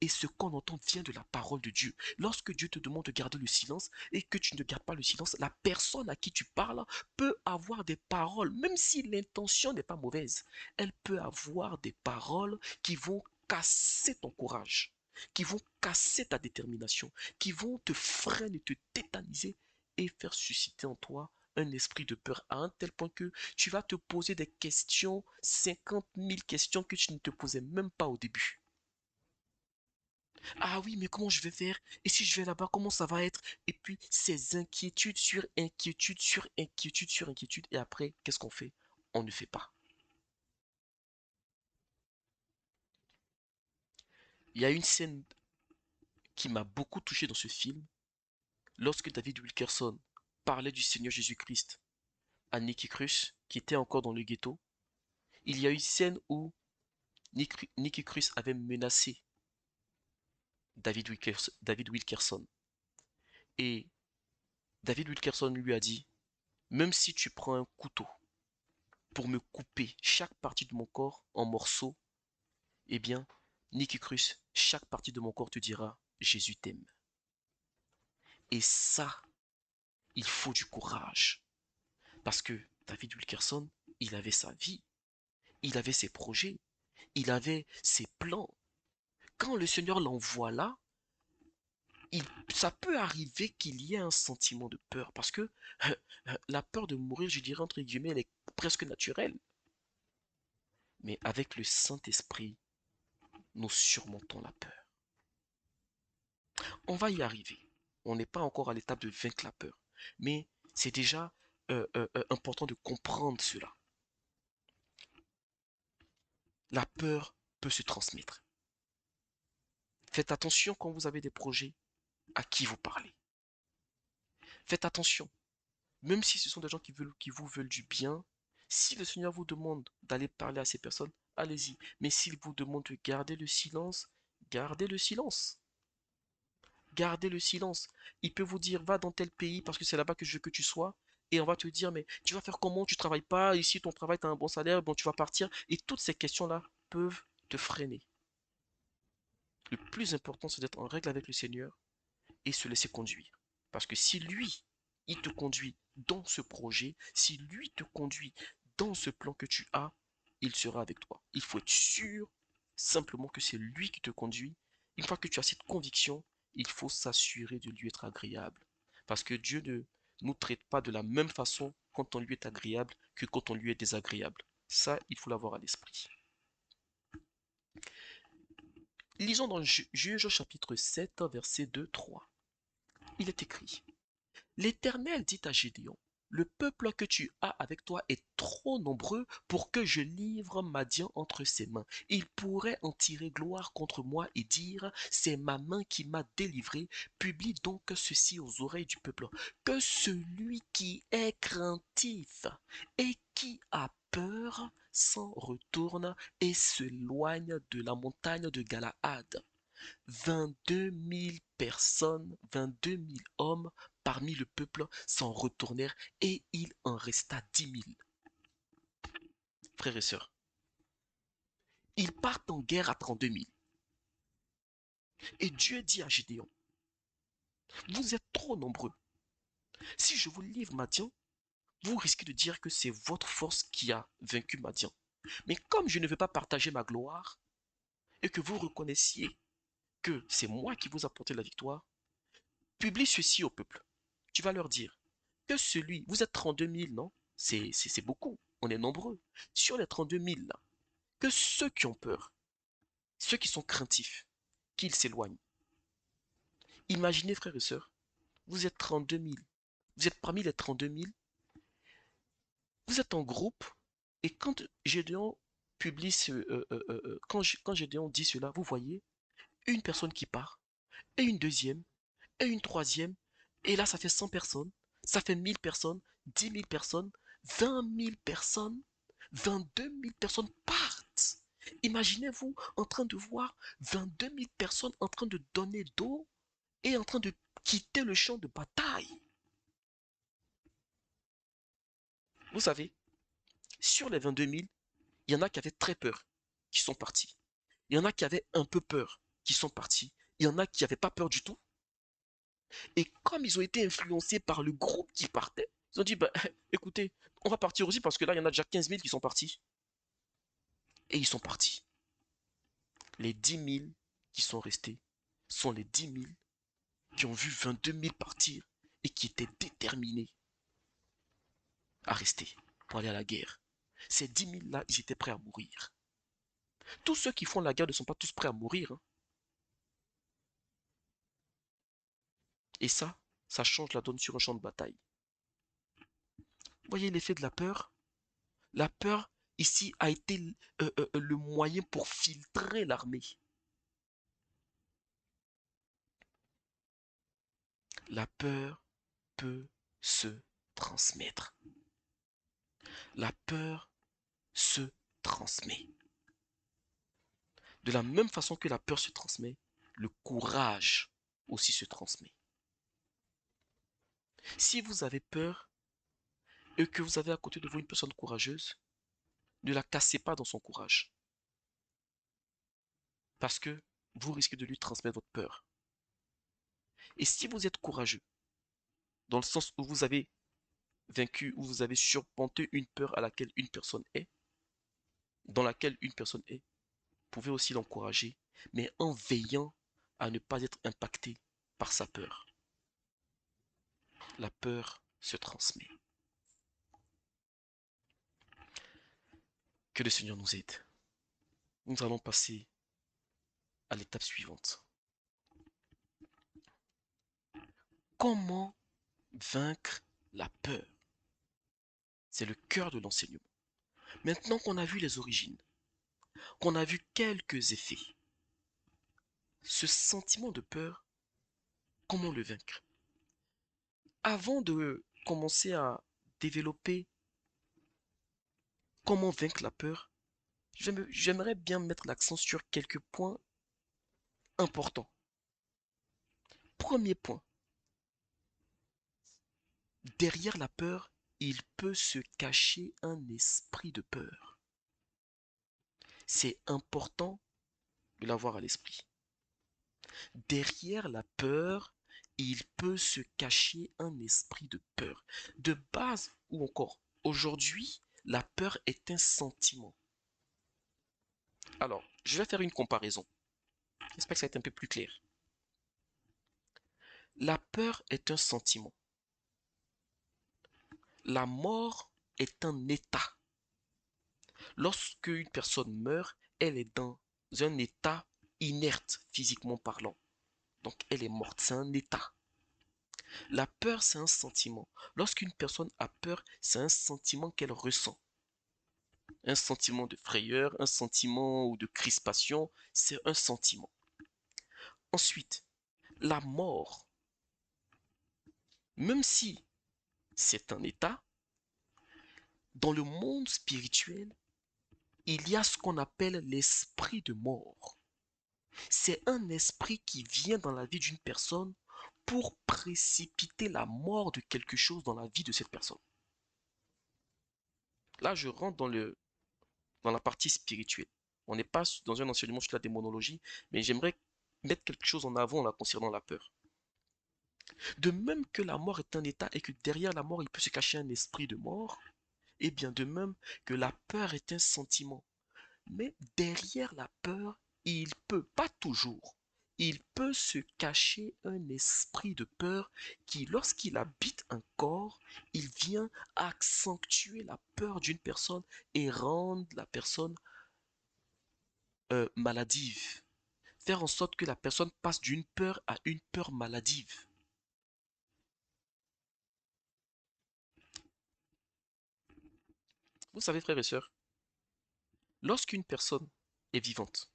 Et ce qu'on entend vient de la parole de Dieu. Lorsque Dieu te demande de garder le silence et que tu ne gardes pas le silence, la personne à qui tu parles peut avoir des paroles, même si l'intention n'est pas mauvaise. Elle peut avoir des paroles qui vont casser ton courage, qui vont casser ta détermination, qui vont te freiner, te tétaniser et faire susciter en toi un esprit de peur à un tel point que tu vas te poser des questions, 50 000 questions que tu ne te posais même pas au début. Ah oui, mais comment je vais faire? Et si je vais là-bas, comment ça va être? Et puis, ces inquiétudes sur inquiétudes sur inquiétudes sur inquiétudes. Et après, qu'est-ce qu'on fait? On ne fait pas. Il y a une scène qui m'a beaucoup touché dans ce film, lorsque David Wilkerson parlait du Seigneur Jésus-Christ à Nicky Cruz, qui était encore dans le ghetto. Il y a une scène où Nicky Cruz avait menacé David Wilkerson. Et David Wilkerson lui a dit, même si tu prends un couteau pour me couper chaque partie de mon corps en morceaux, eh bien, Nicky Cruz, chaque partie de mon corps te dira, Jésus t'aime. Et ça, il faut du courage. Parce que David Wilkerson, il avait sa vie, il avait ses projets, il avait ses plans. Quand le Seigneur l'envoie là, ça peut arriver qu'il y ait un sentiment de peur. Parce que la peur de mourir, je dirais entre guillemets, elle est presque naturelle. Mais avec le Saint-Esprit, nous surmontons la peur. On va y arriver. On n'est pas encore à l'étape de vaincre la peur. Mais c'est déjà important de comprendre cela. La peur peut se transmettre. Faites attention quand vous avez des projets à qui vous parlez. Faites attention. Même si ce sont des gens qui vous veulent du bien, si le Seigneur vous demande d'aller parler à ces personnes, allez-y. Mais s'il vous demande de garder le silence, gardez le silence. Gardez le silence. Il peut vous dire, va dans tel pays parce que c'est là-bas que je veux que tu sois. Et on va te dire, mais tu vas faire comment? Tu travailles pas, ici ton travail, tu as un bon salaire, bon tu vas partir. Et toutes ces questions-là peuvent te freiner. Le plus important, c'est d'être en règle avec le Seigneur et se laisser conduire. Parce que si lui, il te conduit dans ce projet, si lui te conduit dans ce plan que tu as, il sera avec toi. Il faut être sûr simplement que c'est lui qui te conduit. Une fois que tu as cette conviction, il faut s'assurer de lui être agréable. Parce que Dieu ne nous traite pas de la même façon quand on lui est agréable que quand on lui est désagréable. Ça, il faut l'avoir à l'esprit. Lisons dans Juge chapitre 7, verset 2-3. Il est écrit: L'Éternel dit à Gédéon: Le peuple que tu as avec toi est trop nombreux pour que je livre Madian entre ses mains. Il pourrait en tirer gloire contre moi et dire: C'est ma main qui m'a délivré. Publie donc ceci aux oreilles du peuple: Que celui qui est craintif et qui a peur s'en retourne et s'éloigne de la montagne de Galaad. 22 000 personnes, 22 000 hommes parmi le peuple s'en retournèrent et il en resta 10 000. Frères et sœurs, ils partent en guerre à 32 000. Et Dieu dit à Gédéon: Vous êtes trop nombreux. Si je vous livre Madian, vous risquez de dire que c'est votre force qui a vaincu Madian. Mais comme je ne veux pas partager ma gloire et que vous reconnaissiez que c'est moi qui vous apporte la victoire, publie ceci au peuple. Tu vas leur dire que celui, vous êtes 32 000, non? C'est beaucoup, on est nombreux. Sur les 32 000 là, que ceux qui ont peur, ceux qui sont craintifs, qu'ils s'éloignent. Imaginez, frères et sœurs, vous êtes 32 000, vous êtes parmi les 32 000, vous êtes en groupe, et quand Gédéon publie quand Gédéon dit cela, vous voyez une personne qui part, et une deuxième, et une troisième, et là ça fait 100 personnes, ça fait 1000 personnes, 10 000 personnes, 20 000 personnes, 22 000 personnes partent. Imaginez-vous en train de voir 22 000 personnes en train de donner d'eau et en train de quitter le champ de bataille. Vous savez, sur les 22 000, il y en a qui avaient très peur, qui sont partis. Il y en a qui avaient un peu peur, qui sont partis. Il y en a qui n'avaient pas peur du tout. Et comme ils ont été influencés par le groupe qui partait, ils ont dit, bah, écoutez, on va partir aussi parce que là, il y en a déjà 15 000 qui sont partis. Et ils sont partis. Les 10 000 qui sont restés sont les 10 000 qui ont vu 22 000 partir et qui étaient déterminés à rester pour aller à la guerre. Ces 10 000 là, ils étaient prêts à mourir. Tous ceux qui font la guerre ne sont pas tous prêts à mourir, hein. Et ça change la donne sur un champ de bataille. Voyez l'effet de la peur? La peur, ici, a été le moyen pour filtrer l'armée. La peur peut se transmettre. La peur se transmet. De la même façon que la peur se transmet, le courage aussi se transmet. Si vous avez peur et que vous avez à côté de vous une personne courageuse, ne la cassez pas dans son courage. Parce que vous risquez de lui transmettre votre peur. Et si vous êtes courageux, dans le sens où vous avez vaincu, où vous avez surmonté une peur à laquelle une personne est, dans laquelle une personne est, vous pouvez aussi l'encourager, mais en veillant à ne pas être impacté par sa peur. La peur se transmet. Que le Seigneur nous aide. Nous allons passer à l'étape suivante. Comment vaincre la peur? C'est le cœur de l'enseignement. Maintenant qu'on a vu les origines, qu'on a vu quelques effets, ce sentiment de peur, comment le vaincre? Avant de commencer à développer comment vaincre la peur, j'aimerais bien mettre l'accent sur quelques points importants. Premier point, derrière la peur, il peut se cacher un esprit de peur. C'est important de l'avoir à l'esprit. Derrière la peur, il peut se cacher un esprit de peur. De base, ou encore, aujourd'hui, la peur est un sentiment. Alors, je vais faire une comparaison. J'espère que ça va être un peu plus clair. La peur est un sentiment. La mort est un état. Lorsque une personne meurt, elle est dans un état inerte, physiquement parlant. Donc elle est morte, c'est un état. La peur, c'est un sentiment. Lorsqu'une personne a peur, c'est un sentiment qu'elle ressent. Un sentiment de frayeur, un sentiment ou de crispation, c'est un sentiment. Ensuite, la mort, même si c'est un état, dans le monde spirituel, il y a ce qu'on appelle l'esprit de mort. C'est un esprit qui vient dans la vie d'une personne pour précipiter la mort de quelque chose dans la vie de cette personne. Là, je rentre dans la partie spirituelle. On n'est pas dans un enseignement sur la démonologie, mais j'aimerais mettre quelque chose en avant en concernant la peur. De même que la mort est un état et que derrière la mort, il peut se cacher un esprit de mort, et bien de même que la peur est un sentiment. Mais derrière la peur, il peut, pas toujours, il peut se cacher un esprit de peur qui, lorsqu'il habite un corps, il vient accentuer la peur d'une personne et rendre la personne maladive. Faire en sorte que la personne passe d'une peur à une peur maladive. Vous savez, frères et sœurs, lorsqu'une personne est vivante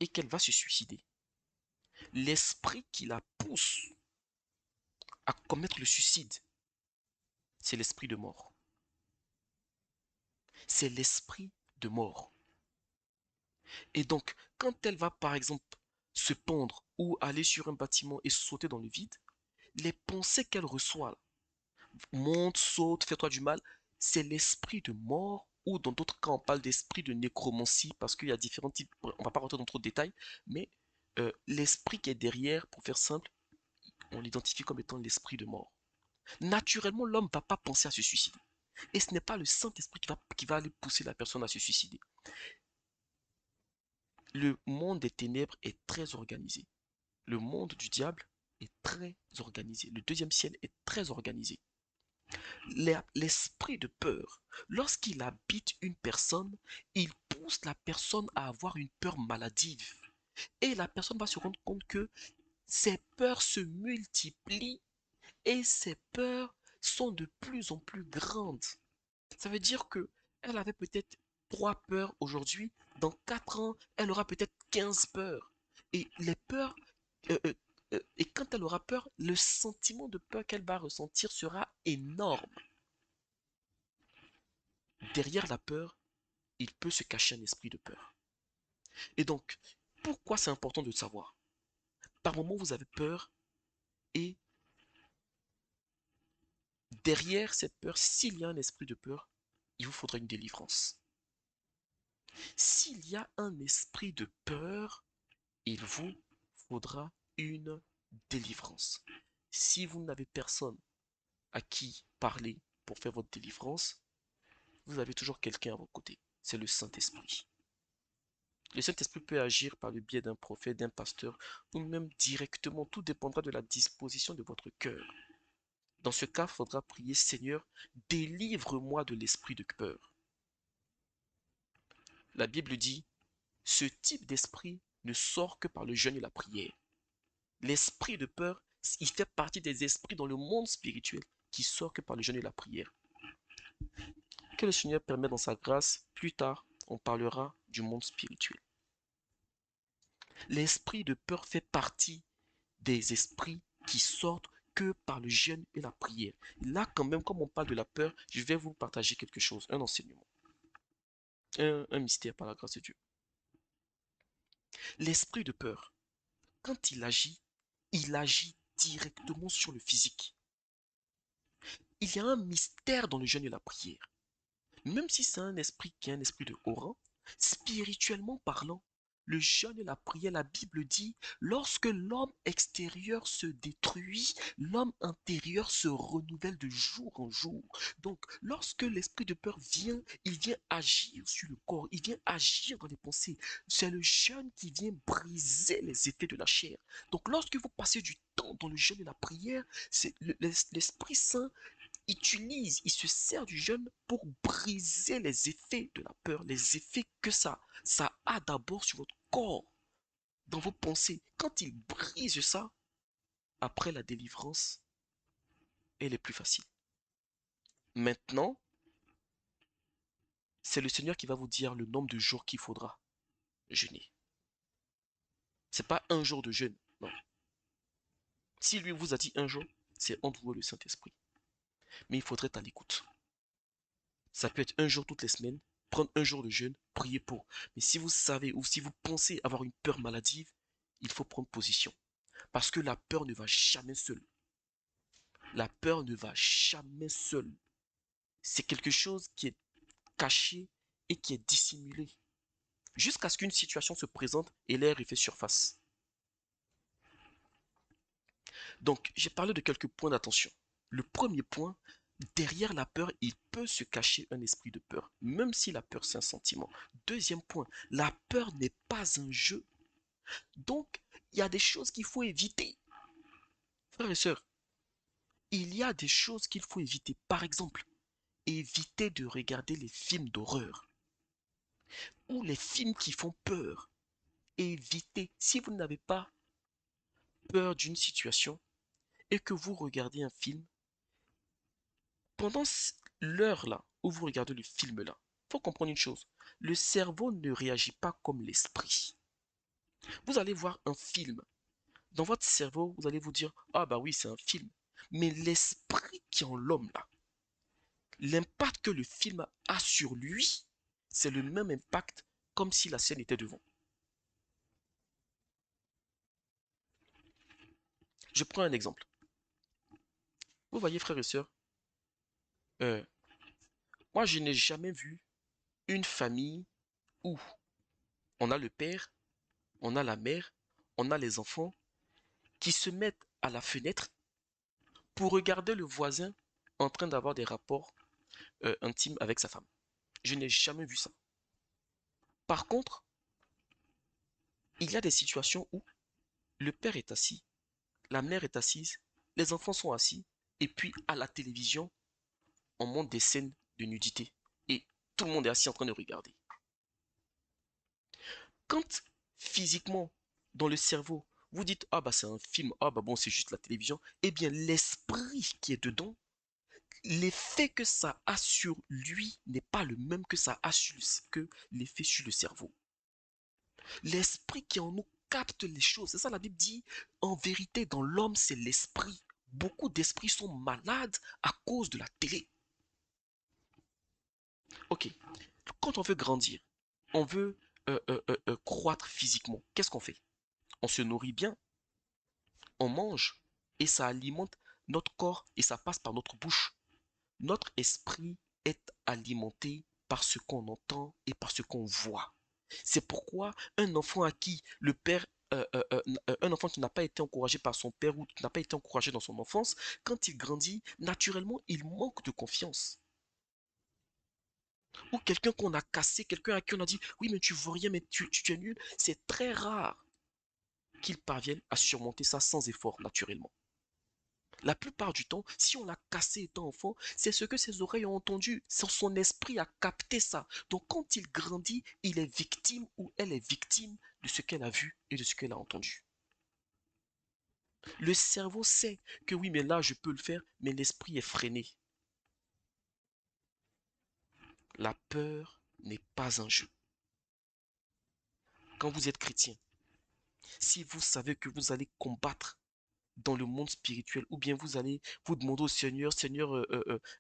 et qu'elle va se suicider, l'esprit qui la pousse à commettre le suicide, c'est l'esprit de mort. C'est l'esprit de mort. Et donc, quand elle va, par exemple, se pendre ou aller sur un bâtiment et sauter dans le vide, les pensées qu'elle reçoit, monte, saute, fais-toi du mal, c'est l'esprit de mort, ou dans d'autres cas, on parle d'esprit de nécromancie, parce qu'il y a différents types, on ne va pas rentrer dans trop de détails, mais l'esprit qui est derrière, pour faire simple, on l'identifie comme étant l'esprit de mort. Naturellement, l'homme ne va pas penser à se suicider. Et ce n'est pas le Saint-Esprit qui va aller pousser la personne à se suicider. Le monde des ténèbres est très organisé. Le monde du diable est très organisé. Le deuxième ciel est très organisé. L'esprit de peur, lorsqu'il habite une personne, il pousse la personne à avoir une peur maladive. Et la personne va se rendre compte que ses peurs se multiplient et ses peurs sont de plus en plus grandes. Ça veut dire que elle avait peut-être 3 peurs aujourd'hui. Dans 4 ans, elle aura peut-être 15 peurs. Et les peurs, euh, euh, et quand elle aura peur, le sentiment de peur qu'elle va ressentir sera énorme. Derrière la peur, il peut se cacher un esprit de peur. Et donc, pourquoi c'est important de le savoir? Par moment, vous avez peur et derrière cette peur, s'il y a un esprit de peur, il vous faudra une délivrance. S'il y a un esprit de peur, il vous faudra une délivrance. Si vous n'avez personne à qui parler pour faire votre délivrance, vous avez toujours quelqu'un à vos côtés. C'est le Saint-Esprit. Le Saint-Esprit peut agir par le biais d'un prophète, d'un pasteur, ou même directement. Tout dépendra de la disposition de votre cœur. Dans ce cas, il faudra prier, Seigneur, délivre-moi de l'esprit de peur. La Bible dit, ce type d'esprit ne sort que par le jeûne et la prière. L'esprit de peur, il fait partie des esprits dans le monde spirituel qui sort que par le jeûne et la prière. Que le Seigneur permette dans sa grâce, plus tard, on parlera du monde spirituel. L'esprit de peur fait partie des esprits qui sortent que par le jeûne et la prière. Là, quand même, comme on parle de la peur, je vais vous partager quelque chose, un enseignement, un mystère par la grâce de Dieu. L'esprit de peur, quand il agit directement sur le physique. Il y a un mystère dans le jeûne et la prière. Même si c'est un esprit qui est un esprit de haut rang, spirituellement parlant, Le jeûne et la prière, la Bible dit, lorsque l'homme extérieur se détruit, l'homme intérieur se renouvelle de jour en jour. Donc, lorsque l'esprit de peur vient, il vient agir sur le corps, il vient agir dans les pensées. C'est le jeûne qui vient briser les effets de la chair. Donc, lorsque vous passez du temps dans le jeûne et la prière, c'est l'Esprit Saint il se sert du jeûne pour briser les effets de la peur, les effets que ça a d'abord sur votre corps, dans vos pensées. Quand il brise ça, après la délivrance, elle est plus facile. Maintenant, c'est le Seigneur qui va vous dire le nombre de jours qu'il faudra jeûner. C'est pas un jour de jeûne, non. Si lui vous a dit un jour, c'est entre vous et le Saint-Esprit. Mais il faudrait être à l'écoute. Ça peut être un jour toutes les semaines, prendre un jour de jeûne, prier pour. Mais si vous savez ou si vous pensez avoir une peur maladive, il faut prendre position. Parce que la peur ne va jamais seule. La peur ne va jamais seule. C'est quelque chose qui est caché et qui est dissimulé. Jusqu'à ce qu'une situation se présente et l'air fait surface. Donc, j'ai parlé de quelques points d'attention. Le premier point, derrière la peur, il peut se cacher un esprit de peur, même si la peur c'est un sentiment. Deuxième point, la peur n'est pas un jeu. Donc, il y a des choses qu'il faut éviter. Frères et sœurs, il y a des choses qu'il faut éviter. Par exemple, éviter de regarder les films d'horreur ou les films qui font peur. Évitez. Si vous n'avez pas peur d'une situation et que vous regardez un film, pendant l'heure là où vous regardez le film là, il faut comprendre une chose. Le cerveau ne réagit pas comme l'esprit. Vous allez voir un film. Dans votre cerveau, vous allez vous dire, ah bah oui, c'est un film. Mais l'esprit qui est en l'homme là, l'impact que le film a sur lui, c'est le même impact comme si la scène était devant. Je prends un exemple. Vous voyez, frères et sœurs, euh, moi je n'ai jamais vu une famille où on a le père, on a la mère, on a les enfants qui se mettent à la fenêtre pour regarder le voisin en train d'avoir des rapports intimes avec sa femme. Je n'ai jamais vu ça. Par contre, il y a des situations où le père est assis, la mère est assise, les enfants sont assis, et puis à la télévision, on montre des scènes de nudité. Et tout le monde est assis en train de regarder. Quand physiquement, dans le cerveau, vous dites ah bah c'est un film, ah bah bon c'est juste la télévision, eh bien l'esprit qui est dedans, l'effet que ça a sur lui n'est pas le même que ça a sur que l'effet sur le cerveau. L'esprit qui en nous capte les choses. C'est ça la Bible dit. En vérité, dans l'homme, c'est l'esprit. Beaucoup d'esprits sont malades à cause de la télé. Ok, quand on veut grandir, on veut croître physiquement, qu'est-ce qu'on fait? On se nourrit bien, on mange, et ça alimente notre corps et ça passe par notre bouche. Notre esprit est alimenté par ce qu'on entend et par ce qu'on voit. C'est pourquoi un enfant à qui le père, un enfant qui n'a pas été encouragé par son père ou qui n'a pas été encouragé dans son enfance, quand il grandit, naturellement, il manque de confiance. Ou quelqu'un qu'on a cassé, quelqu'un à qui on a dit, oui, mais tu vaux rien, mais tu es nul, c'est très rare qu'il parvienne à surmonter ça sans effort, naturellement. La plupart du temps, si on l'a cassé étant enfant, c'est ce que ses oreilles ont entendu. Son esprit a capté ça. Donc quand il grandit, il est victime ou elle est victime de ce qu'elle a vu et de ce qu'elle a entendu. Le cerveau sait que oui, mais là, je peux le faire, mais l'esprit est freiné. La peur n'est pas un jeu. Quand vous êtes chrétien, si vous savez que vous allez combattre dans le monde spirituel, ou bien vous allez vous demander au Seigneur, Seigneur,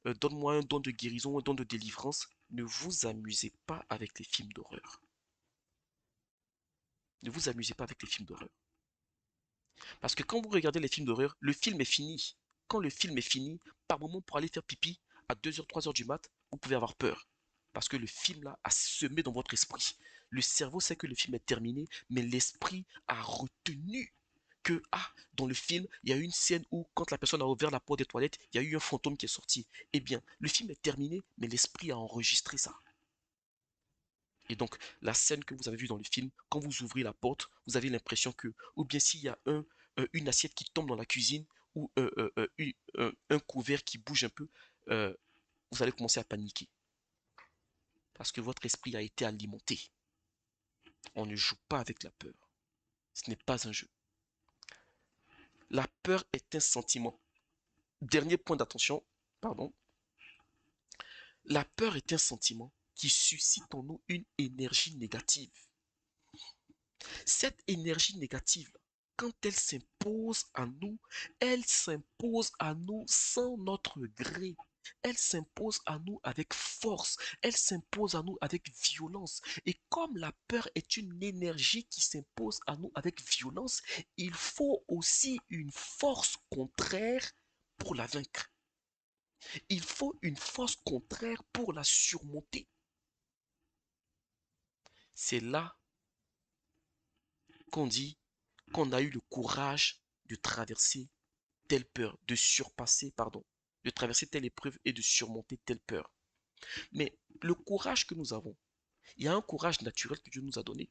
donne-moi un don de guérison, un don de délivrance. Ne vous amusez pas avec les films d'horreur. Ne vous amusez pas avec les films d'horreur. Parce que quand vous regardez les films d'horreur, le film est fini. Quand le film est fini, par moment pour aller faire pipi, à 2h, 3h du mat, vous pouvez avoir peur. parce que le film là a semé dans votre esprit. Le cerveau sait que le film est terminé, mais l'esprit a retenu que, ah, dans le film, il y a eu une scène où, quand la personne a ouvert la porte des toilettes, il y a eu un fantôme qui est sorti. Eh bien, le film est terminé, mais l'esprit a enregistré ça. Et donc, la scène que vous avez vue dans le film, quand vous ouvrez la porte, vous avez l'impression que, ou bien s'il y a une assiette qui tombe dans la cuisine, ou un couvert qui bouge un peu, euh, vous allez commencer à paniquer. Parce que votre esprit a été alimenté. On ne joue pas avec la peur. Ce n'est pas un jeu. La peur est un sentiment. Dernier point d'attention, pardon. La peur est un sentiment qui suscite en nous une énergie négative. Cette énergie négative, quand elle s'impose à nous sans notre gré. Elle s'impose à nous avec force, elle s'impose à nous avec violence. Et comme la peur est une énergie qui s'impose à nous avec violence, il faut aussi une force contraire pour la vaincre. Il faut une force contraire pour la surmonter. C'est là qu'on dit qu'on a eu le courage de traverser telle peur, de traverser telle épreuve et de surmonter telle peur. Mais le courage que nous avons, il y a un courage naturel que Dieu nous a donné.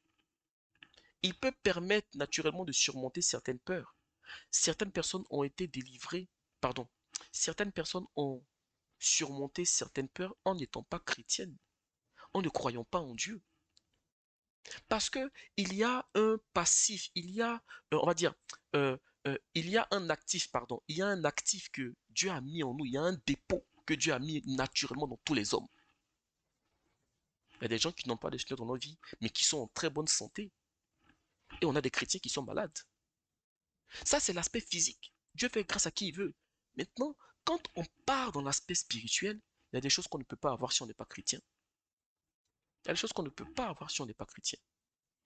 Il peut permettre naturellement de surmonter certaines peurs. Certaines personnes ont été délivrées, pardon, certaines personnes ont surmonté certaines peurs en n'étant pas chrétiennes, en ne croyant pas en Dieu. Parce que il y a un passif, il y a, on va dire, il y a un actif, pardon, il y a un actif que Dieu a mis en nous, il y a un dépôt que Dieu a mis naturellement dans tous les hommes. Il y a des gens qui n'ont pas de Seigneur dans leur vie, mais qui sont en très bonne santé. Et on a des chrétiens qui sont malades. Ça, c'est l'aspect physique. Dieu fait grâce à qui il veut. Maintenant, quand on part dans l'aspect spirituel, il y a des choses qu'on ne peut pas avoir si on n'est pas chrétien. Il y a des choses qu'on ne peut pas avoir si on n'est pas chrétien.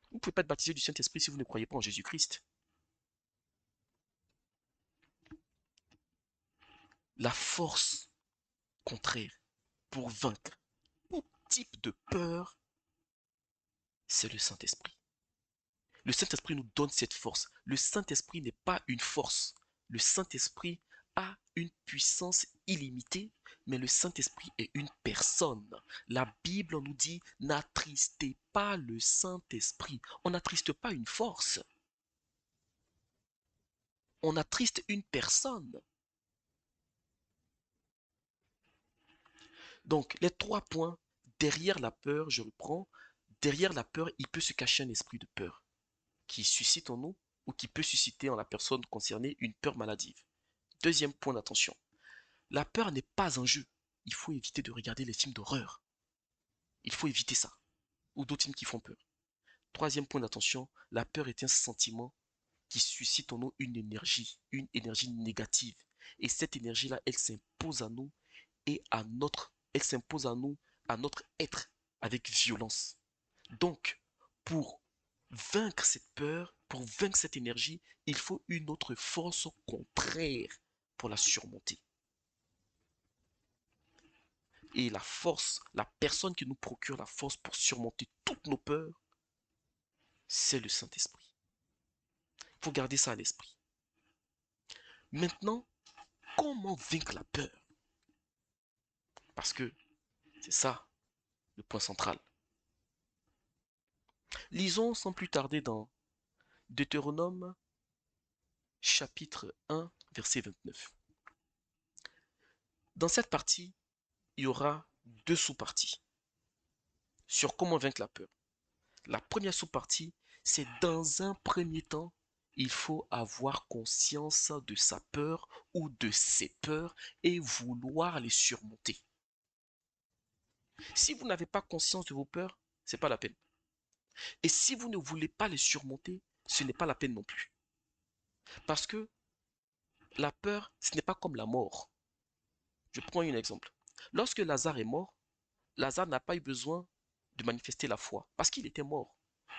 Vous ne pouvez pas être baptisé du Saint-Esprit si vous ne croyez pas en Jésus-Christ. La force contraire pour vaincre tout type de peur, c'est le Saint-Esprit. Le Saint-Esprit nous donne cette force. Le Saint-Esprit n'est pas une force. Le Saint-Esprit a une puissance illimitée, mais le Saint-Esprit est une personne. La Bible nous dit, n'attristez pas le Saint-Esprit. On n'attriste pas une force. On attriste une personne. Donc, les 3 points, derrière la peur, je reprends, derrière la peur, il peut se cacher un esprit de peur qui suscite en nous ou qui peut susciter en la personne concernée une peur maladive. Deuxième point d'attention, la peur n'est pas un jeu. Il faut éviter de regarder les films d'horreur. Il faut éviter ça. Ou d'autres films qui font peur. Troisième point d'attention, la peur est un sentiment qui suscite en nous une énergie négative. Et cette énergie-là, elle s'impose à nous et elle s'impose à notre être avec violence. Donc, pour vaincre cette peur, pour vaincre cette énergie, il faut une autre force contraire pour la surmonter. Et la force, la personne qui nous procure la force pour surmonter toutes nos peurs, c'est le Saint-Esprit. Il faut garder ça à l'esprit. Maintenant, comment vaincre la peur? Parce que c'est ça le point central. Lisons sans plus tarder dans Deutéronome chapitre 1, verset 29. Dans cette partie, il y aura 2 sous-parties sur comment vaincre la peur. La première sous-partie, c'est dans un premier temps, il faut avoir conscience de sa peur ou de ses peurs et vouloir les surmonter. Si vous n'avez pas conscience de vos peurs, ce n'est pas la peine. Et si vous ne voulez pas les surmonter, ce n'est pas la peine non plus. Parce que la peur, ce n'est pas comme la mort. Je prends un exemple. Lorsque Lazare est mort, Lazare n'a pas eu besoin de manifester la foi parce qu'il était mort.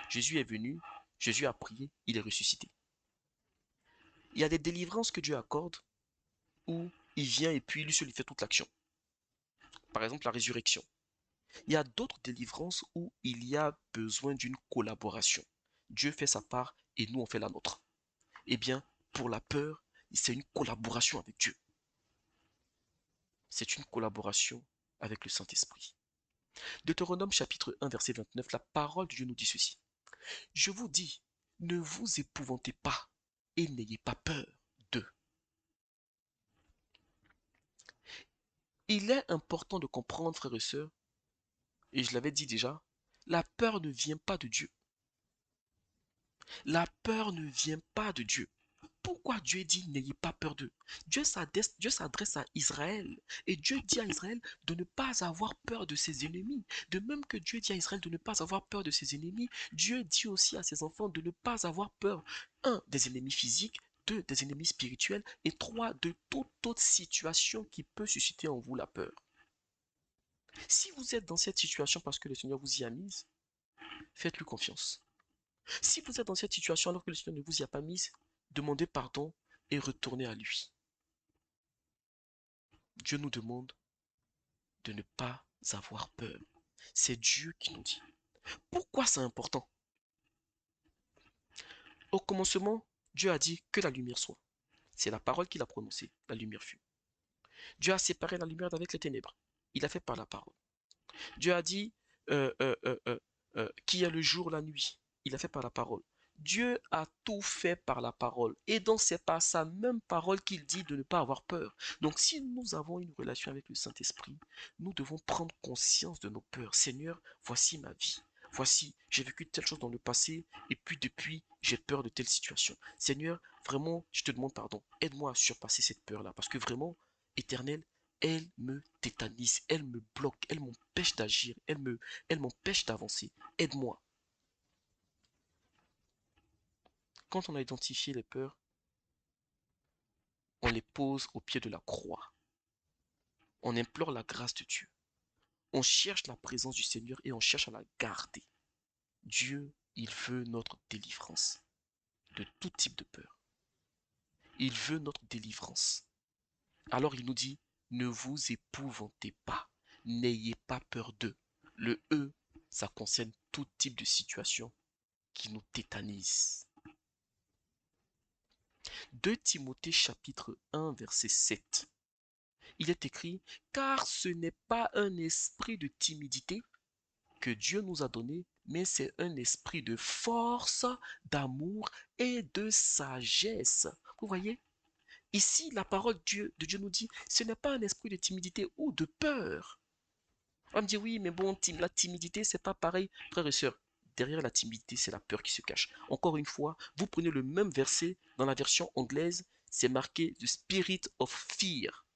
Jésus est venu, Jésus a prié, il est ressuscité. Il y a des délivrances que Dieu accorde où il vient et puis lui seul il fait toute l'action. Par exemple, la résurrection. Il y a d'autres délivrances où il y a besoin d'une collaboration. Dieu fait sa part et nous on fait la nôtre. Eh bien, pour la peur, c'est une collaboration avec Dieu. C'est une collaboration avec le Saint-Esprit. Deutéronome chapitre 1 verset 29, la parole de Dieu nous dit ceci. Je vous dis, ne vous épouvantez pas et n'ayez pas peur d'eux. Il est important de comprendre, frères et sœurs, et je l'avais dit déjà, la peur ne vient pas de Dieu. La peur ne vient pas de Dieu. Pourquoi Dieu dit n'ayez pas peur d'eux? Dieu s'adresse à Israël et Dieu dit à Israël de ne pas avoir peur de ses ennemis. De même que Dieu dit à Israël de ne pas avoir peur de ses ennemis, Dieu dit aussi à ses enfants de ne pas avoir peur, un, des ennemis physiques, deux, des ennemis spirituels et trois, de toute autre situation qui peut susciter en vous la peur. Si vous êtes dans cette situation parce que le Seigneur vous y a mise, faites-lui confiance. Si vous êtes dans cette situation alors que le Seigneur ne vous y a pas mise, demandez pardon et retournez à lui. Dieu nous demande de ne pas avoir peur. C'est Dieu qui nous dit. Pourquoi c'est important? Au commencement, Dieu a dit que la lumière soit. C'est la parole qu'il a prononcée, la lumière fut. Dieu a séparé la lumière d'avec les ténèbres. Il a fait par la parole. Dieu a dit euh, euh, euh, euh, qui est le jour, la nuit. Il a fait par la parole. Dieu a tout fait par la parole. Et donc c'est par sa même parole qu'il dit de ne pas avoir peur. Donc si nous avons une relation avec le Saint-Esprit, nous devons prendre conscience de nos peurs. Seigneur, voici ma vie. Voici, j'ai vécu telle chose dans le passé et puis depuis, j'ai peur de telle situation. Seigneur, vraiment, je te demande pardon. Aide-moi à surpasser cette peur-là parce que vraiment, Éternel, elle me tétanise, elle me bloque, elle m'empêche d'agir, elle m'empêche d'avancer. Aide-moi. Quand on a identifié les peurs, on les pose au pied de la croix. On implore la grâce de Dieu. On cherche la présence du Seigneur et on cherche à la garder. Dieu, il veut notre délivrance de tout type de peur. Il veut notre délivrance. Alors il nous dit, ne vous épouvantez pas, n'ayez pas peur d'eux. Le eux, ça concerne tout type de situation qui nous tétanise. 2 Timothée chapitre 1 verset 7. Il est écrit, car ce n'est pas un esprit de timidité que Dieu nous a donné, mais c'est un esprit de force, d'amour et de sagesse. Vous voyez, ici la parole de Dieu nous dit, ce n'est pas un esprit de timidité ou de peur. On va me dire, oui, mais bon, la timidité, c'est pas pareil. Frères et sœurs, derrière la timidité, c'est la peur qui se cache. Encore une fois, vous prenez le même verset dans la version anglaise, c'est marqué The Spirit of Fear.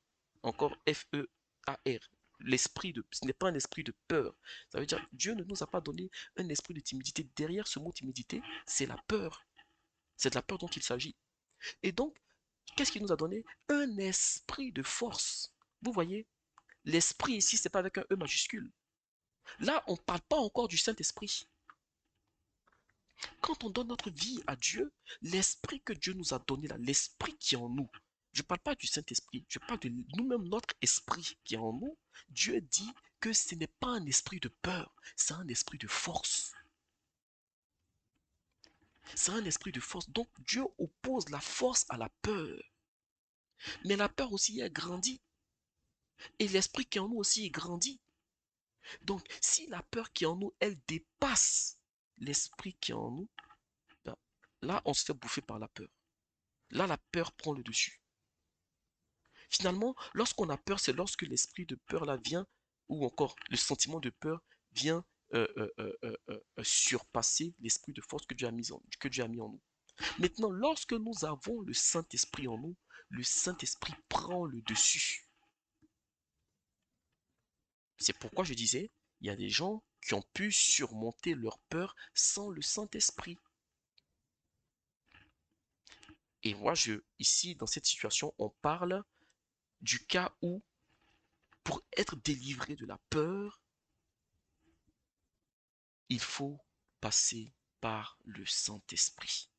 Encore F-E-A-R. Ce n'est pas un esprit de peur. Ça veut dire, Dieu ne nous a pas donné un esprit de timidité. Derrière ce mot timidité, c'est la peur. C'est de la peur dont il s'agit. Et donc, qu'est-ce qu'il nous a donné? Un esprit de force. Vous voyez, l'esprit ici, c'est pas avec un E majuscule. Là, on ne parle pas encore du Saint-Esprit. Quand on donne notre vie à Dieu, l'esprit que Dieu nous a donné là, l'esprit qui est en nous, je ne parle pas du Saint-Esprit, je parle de nous-mêmes, notre esprit qui est en nous. Dieu dit que ce n'est pas un esprit de peur, c'est un esprit de force. C'est un esprit de force. Donc Dieu oppose la force à la peur. Mais la peur aussi est grandie. Et l'esprit qui est en nous aussi est grandi. Donc si la peur qui est en nous, elle dépasse l'esprit qui est en nous, ben, là on se fait bouffer par la peur. Là la peur prend le dessus. Finalement, lorsqu'on a peur, c'est lorsque l'esprit de peur là vient, ou encore le sentiment de peur vient surpasser l'esprit de force que Dieu a mis en nous. Maintenant, lorsque nous avons le Saint-Esprit en nous, le Saint-Esprit prend le dessus. C'est pourquoi je disais, il y a des gens qui ont pu surmonter leur peur sans le Saint-Esprit. Et moi, ici, dans cette situation, on parle du cas où, pour être délivré de la peur, il faut passer par le Saint-Esprit.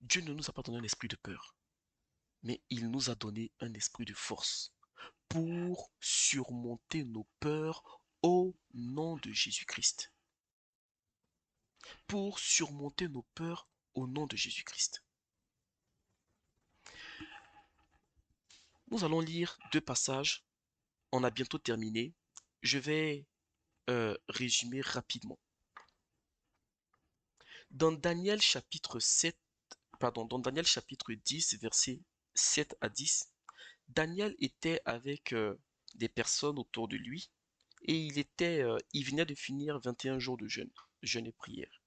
Dieu ne nous a pas donné un esprit de peur, mais il nous a donné un esprit de force pour surmonter nos peurs au nom de Jésus-Christ. Pour surmonter nos peurs au nom de Jésus-Christ. Nous allons lire deux passages. On a bientôt terminé. Je vais résumer rapidement. Dans Daniel chapitre 7, dans Daniel chapitre 10, versets 7 à 10, Daniel était avec des personnes autour de lui et il venait de finir 21 jours de jeûne et prière.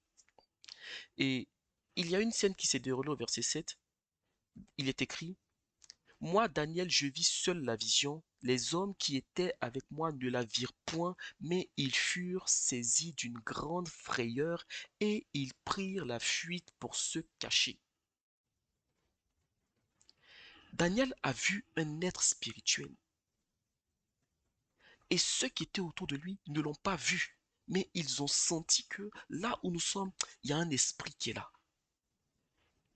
Et il y a une scène qui s'est déroulée au verset 7. Il est écrit: Moi, Daniel, je vis seul la vision. Les hommes qui étaient avec moi ne la virent point, mais ils furent saisis d'une grande frayeur et ils prirent la fuite pour se cacher. Daniel a vu un être spirituel et ceux qui étaient autour de lui ne l'ont pas vu, mais ils ont senti que là où nous sommes, il y a un esprit qui est là.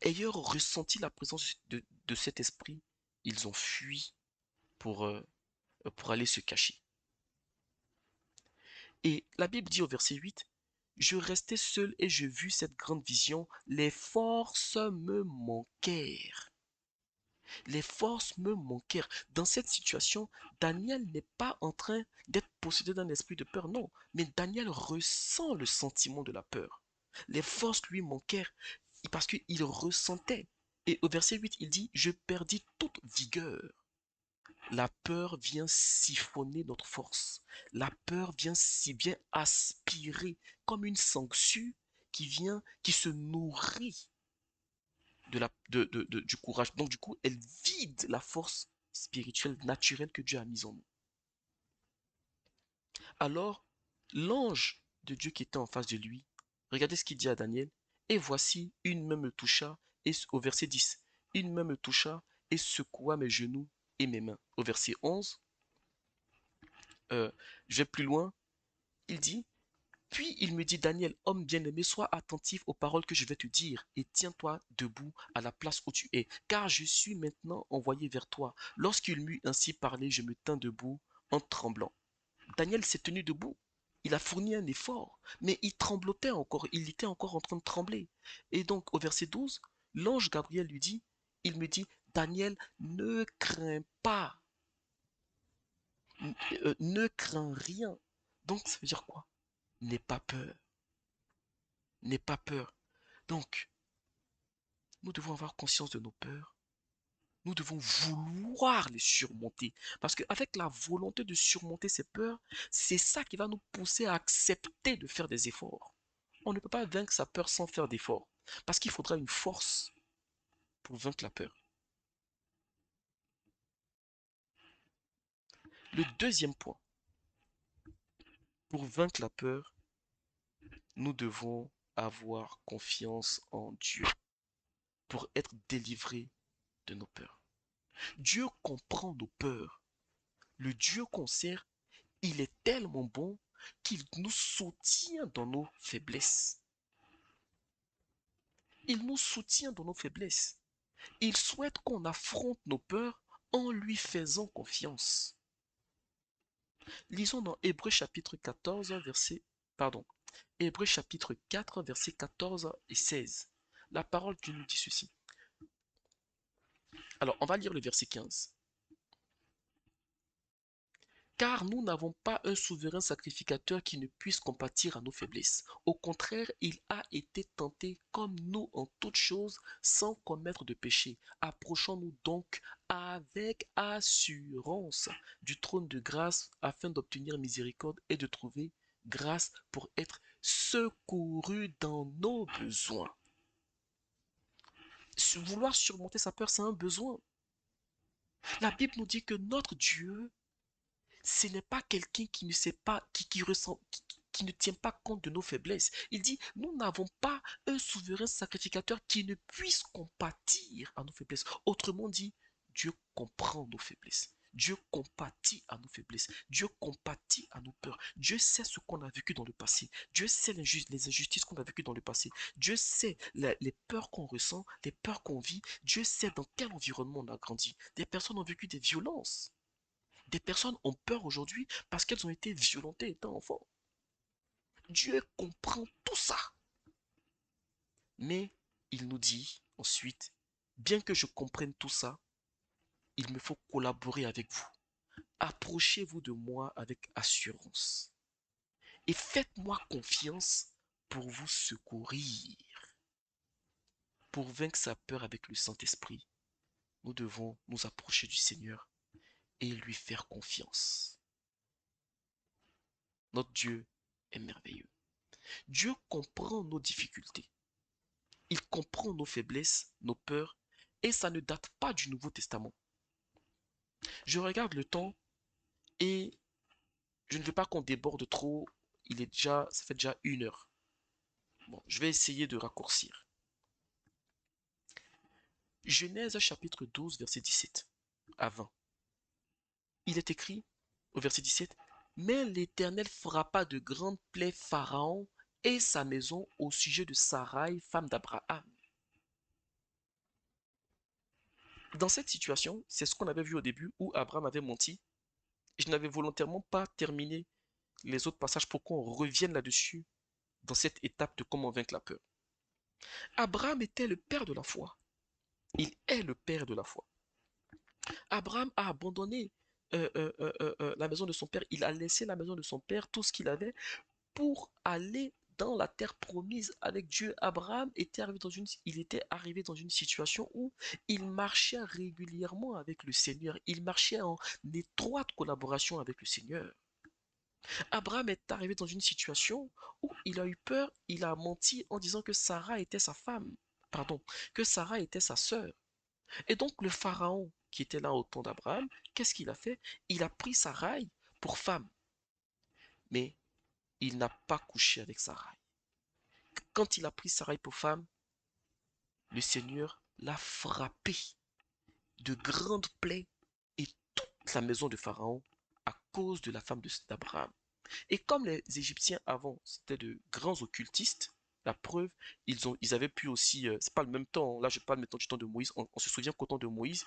Ayant ressenti la présence de cet esprit, ils ont fui pour, euh, pour aller se cacher. Et la Bible dit au verset 8, je restai seul et je vis cette grande vision, les forces me manquèrent. Les forces me manquèrent. Dans cette situation, Daniel n'est pas en train d'être possédé d'un esprit de peur, non. Mais Daniel ressent le sentiment de la peur. Les forces lui manquèrent parce qu'il ressentait. Et au verset 8, il dit, je perdis toute vigueur. La peur vient siphonner notre force. La peur vient si bien aspirer comme une sangsue qui se nourrit du courage. Donc du coup, elle vide la force spirituelle naturelle que Dieu a mise en nous. Alors, l'ange de Dieu qui était en face de lui, regardez ce qu'il dit à Daniel. Et voici, une main me toucha, et au verset 10, une main me toucha et secoua mes genoux et mes mains. Au verset 11, je vais plus loin, il dit, puis il me dit, Daniel, homme bien-aimé, sois attentif aux paroles que je vais te dire et tiens-toi debout à la place où tu es, car je suis maintenant envoyé vers toi. Lorsqu'il m'eut ainsi parlé, je me tins debout en tremblant. Daniel s'est tenu debout. Il a fourni un effort, mais il tremblotait encore, il était encore en train de trembler. Et donc au verset 12, l'ange Gabriel lui dit, il me dit, Daniel, ne crains pas, ne crains rien. Donc ça veut dire quoi? N'aie pas peur, n'aie pas peur. Donc, nous devons avoir conscience de nos peurs. Nous devons vouloir les surmonter. Parce qu'avec la volonté de surmonter ces peurs, c'est ça qui va nous pousser à accepter de faire des efforts. On ne peut pas vaincre sa peur sans faire d'efforts. Parce qu'il faudra une force pour vaincre la peur. Le deuxième point, pour vaincre la peur, nous devons avoir confiance en Dieu pour être délivrés de nos peurs. Dieu comprend nos peurs. Le Dieu qu'on sert, il est tellement bon qu'il nous soutient dans nos faiblesses. Il nous soutient dans nos faiblesses. Il souhaite qu'on affronte nos peurs en lui faisant confiance. Lisons dans Hébreux chapitre 14, Hébreux chapitre 4, versets 14 et 16. La parole de Dieu nous dit ceci. Alors, on va lire le verset 15. Car nous n'avons pas un souverain sacrificateur qui ne puisse compatir à nos faiblesses. Au contraire, il a été tenté comme nous en toutes choses, sans commettre de péché. Approchons-nous donc avec assurance du trône de grâce afin d'obtenir miséricorde et de trouver grâce pour être secourus dans nos besoins. Vouloir surmonter sa peur, c'est un besoin. La Bible nous dit que notre Dieu, ce n'est pas quelqu'un qui ne sait pas, qui ressent, qui ne tient pas compte de nos faiblesses. Il dit, nous n'avons pas un souverain sacrificateur qui ne puisse compatir à nos faiblesses. Autrement dit, Dieu comprend nos faiblesses. Dieu compatit à nos faiblesses. Dieu compatit à nos peurs. Dieu sait ce qu'on a vécu dans le passé. Dieu sait les injustices qu'on a vécues dans le passé. Dieu sait les peurs qu'on ressent, les peurs qu'on vit. Dieu sait dans quel environnement on a grandi. Des personnes ont vécu des violences. Des personnes ont peur aujourd'hui parce qu'elles ont été violentées étant enfants. Dieu comprend tout ça. Mais il nous dit ensuite, bien que je comprenne tout ça, il me faut collaborer avec vous. Approchez-vous de moi avec assurance et faites-moi confiance pour vous secourir. Pour vaincre sa peur avec le Saint-Esprit, nous devons nous approcher du Seigneur et lui faire confiance. Notre Dieu est merveilleux. Dieu comprend nos difficultés. Il comprend nos faiblesses, nos peurs, et ça ne date pas du Nouveau Testament. Je regarde le temps et je ne veux pas qu'on déborde trop. Ça fait déjà 1 heure. Bon, je vais essayer de raccourcir. Genèse chapitre 12, verset 17 à 20. Il est écrit au verset 17, mais l'Éternel frappa de grandes plaies Pharaon et sa maison au sujet de Sarai, femme d'Abraham. Dans cette situation, c'est ce qu'on avait vu au début où Abraham avait menti. Je n'avais volontairement pas terminé les autres passages pour qu'on revienne là-dessus dans cette étape de comment vaincre la peur. Abraham était le père de la foi. Il est le père de la foi. Abraham a abandonné la maison de son père. Il a laissé la maison de son père, tout ce qu'il avait, pour aller dans la terre promise avec Dieu. Abraham il était arrivé dans une situation où il marchait régulièrement avec le Seigneur. Il marchait en étroite collaboration avec le Seigneur. Abraham est arrivé dans une situation où il a eu peur, il a menti en disant que Sarah était sa femme, pardon, que Sarah était sa sœur. Et donc le pharaon qui était là au temps d'Abraham, qu'est-ce qu'il a fait? Il a pris Sarai pour femme, mais il n'a pas couché avec Sarai. Quand il a pris Sarai pour femme, le Seigneur l'a frappé de grandes plaies et toute la maison de Pharaon à cause de la femme d'Abraham. Et comme les Égyptiens avant, c'était de grands occultistes, la preuve, ils avaient pu aussi, c'est pas le même temps, là je parle maintenant du temps de Moïse, on se souvient qu'au temps de Moïse,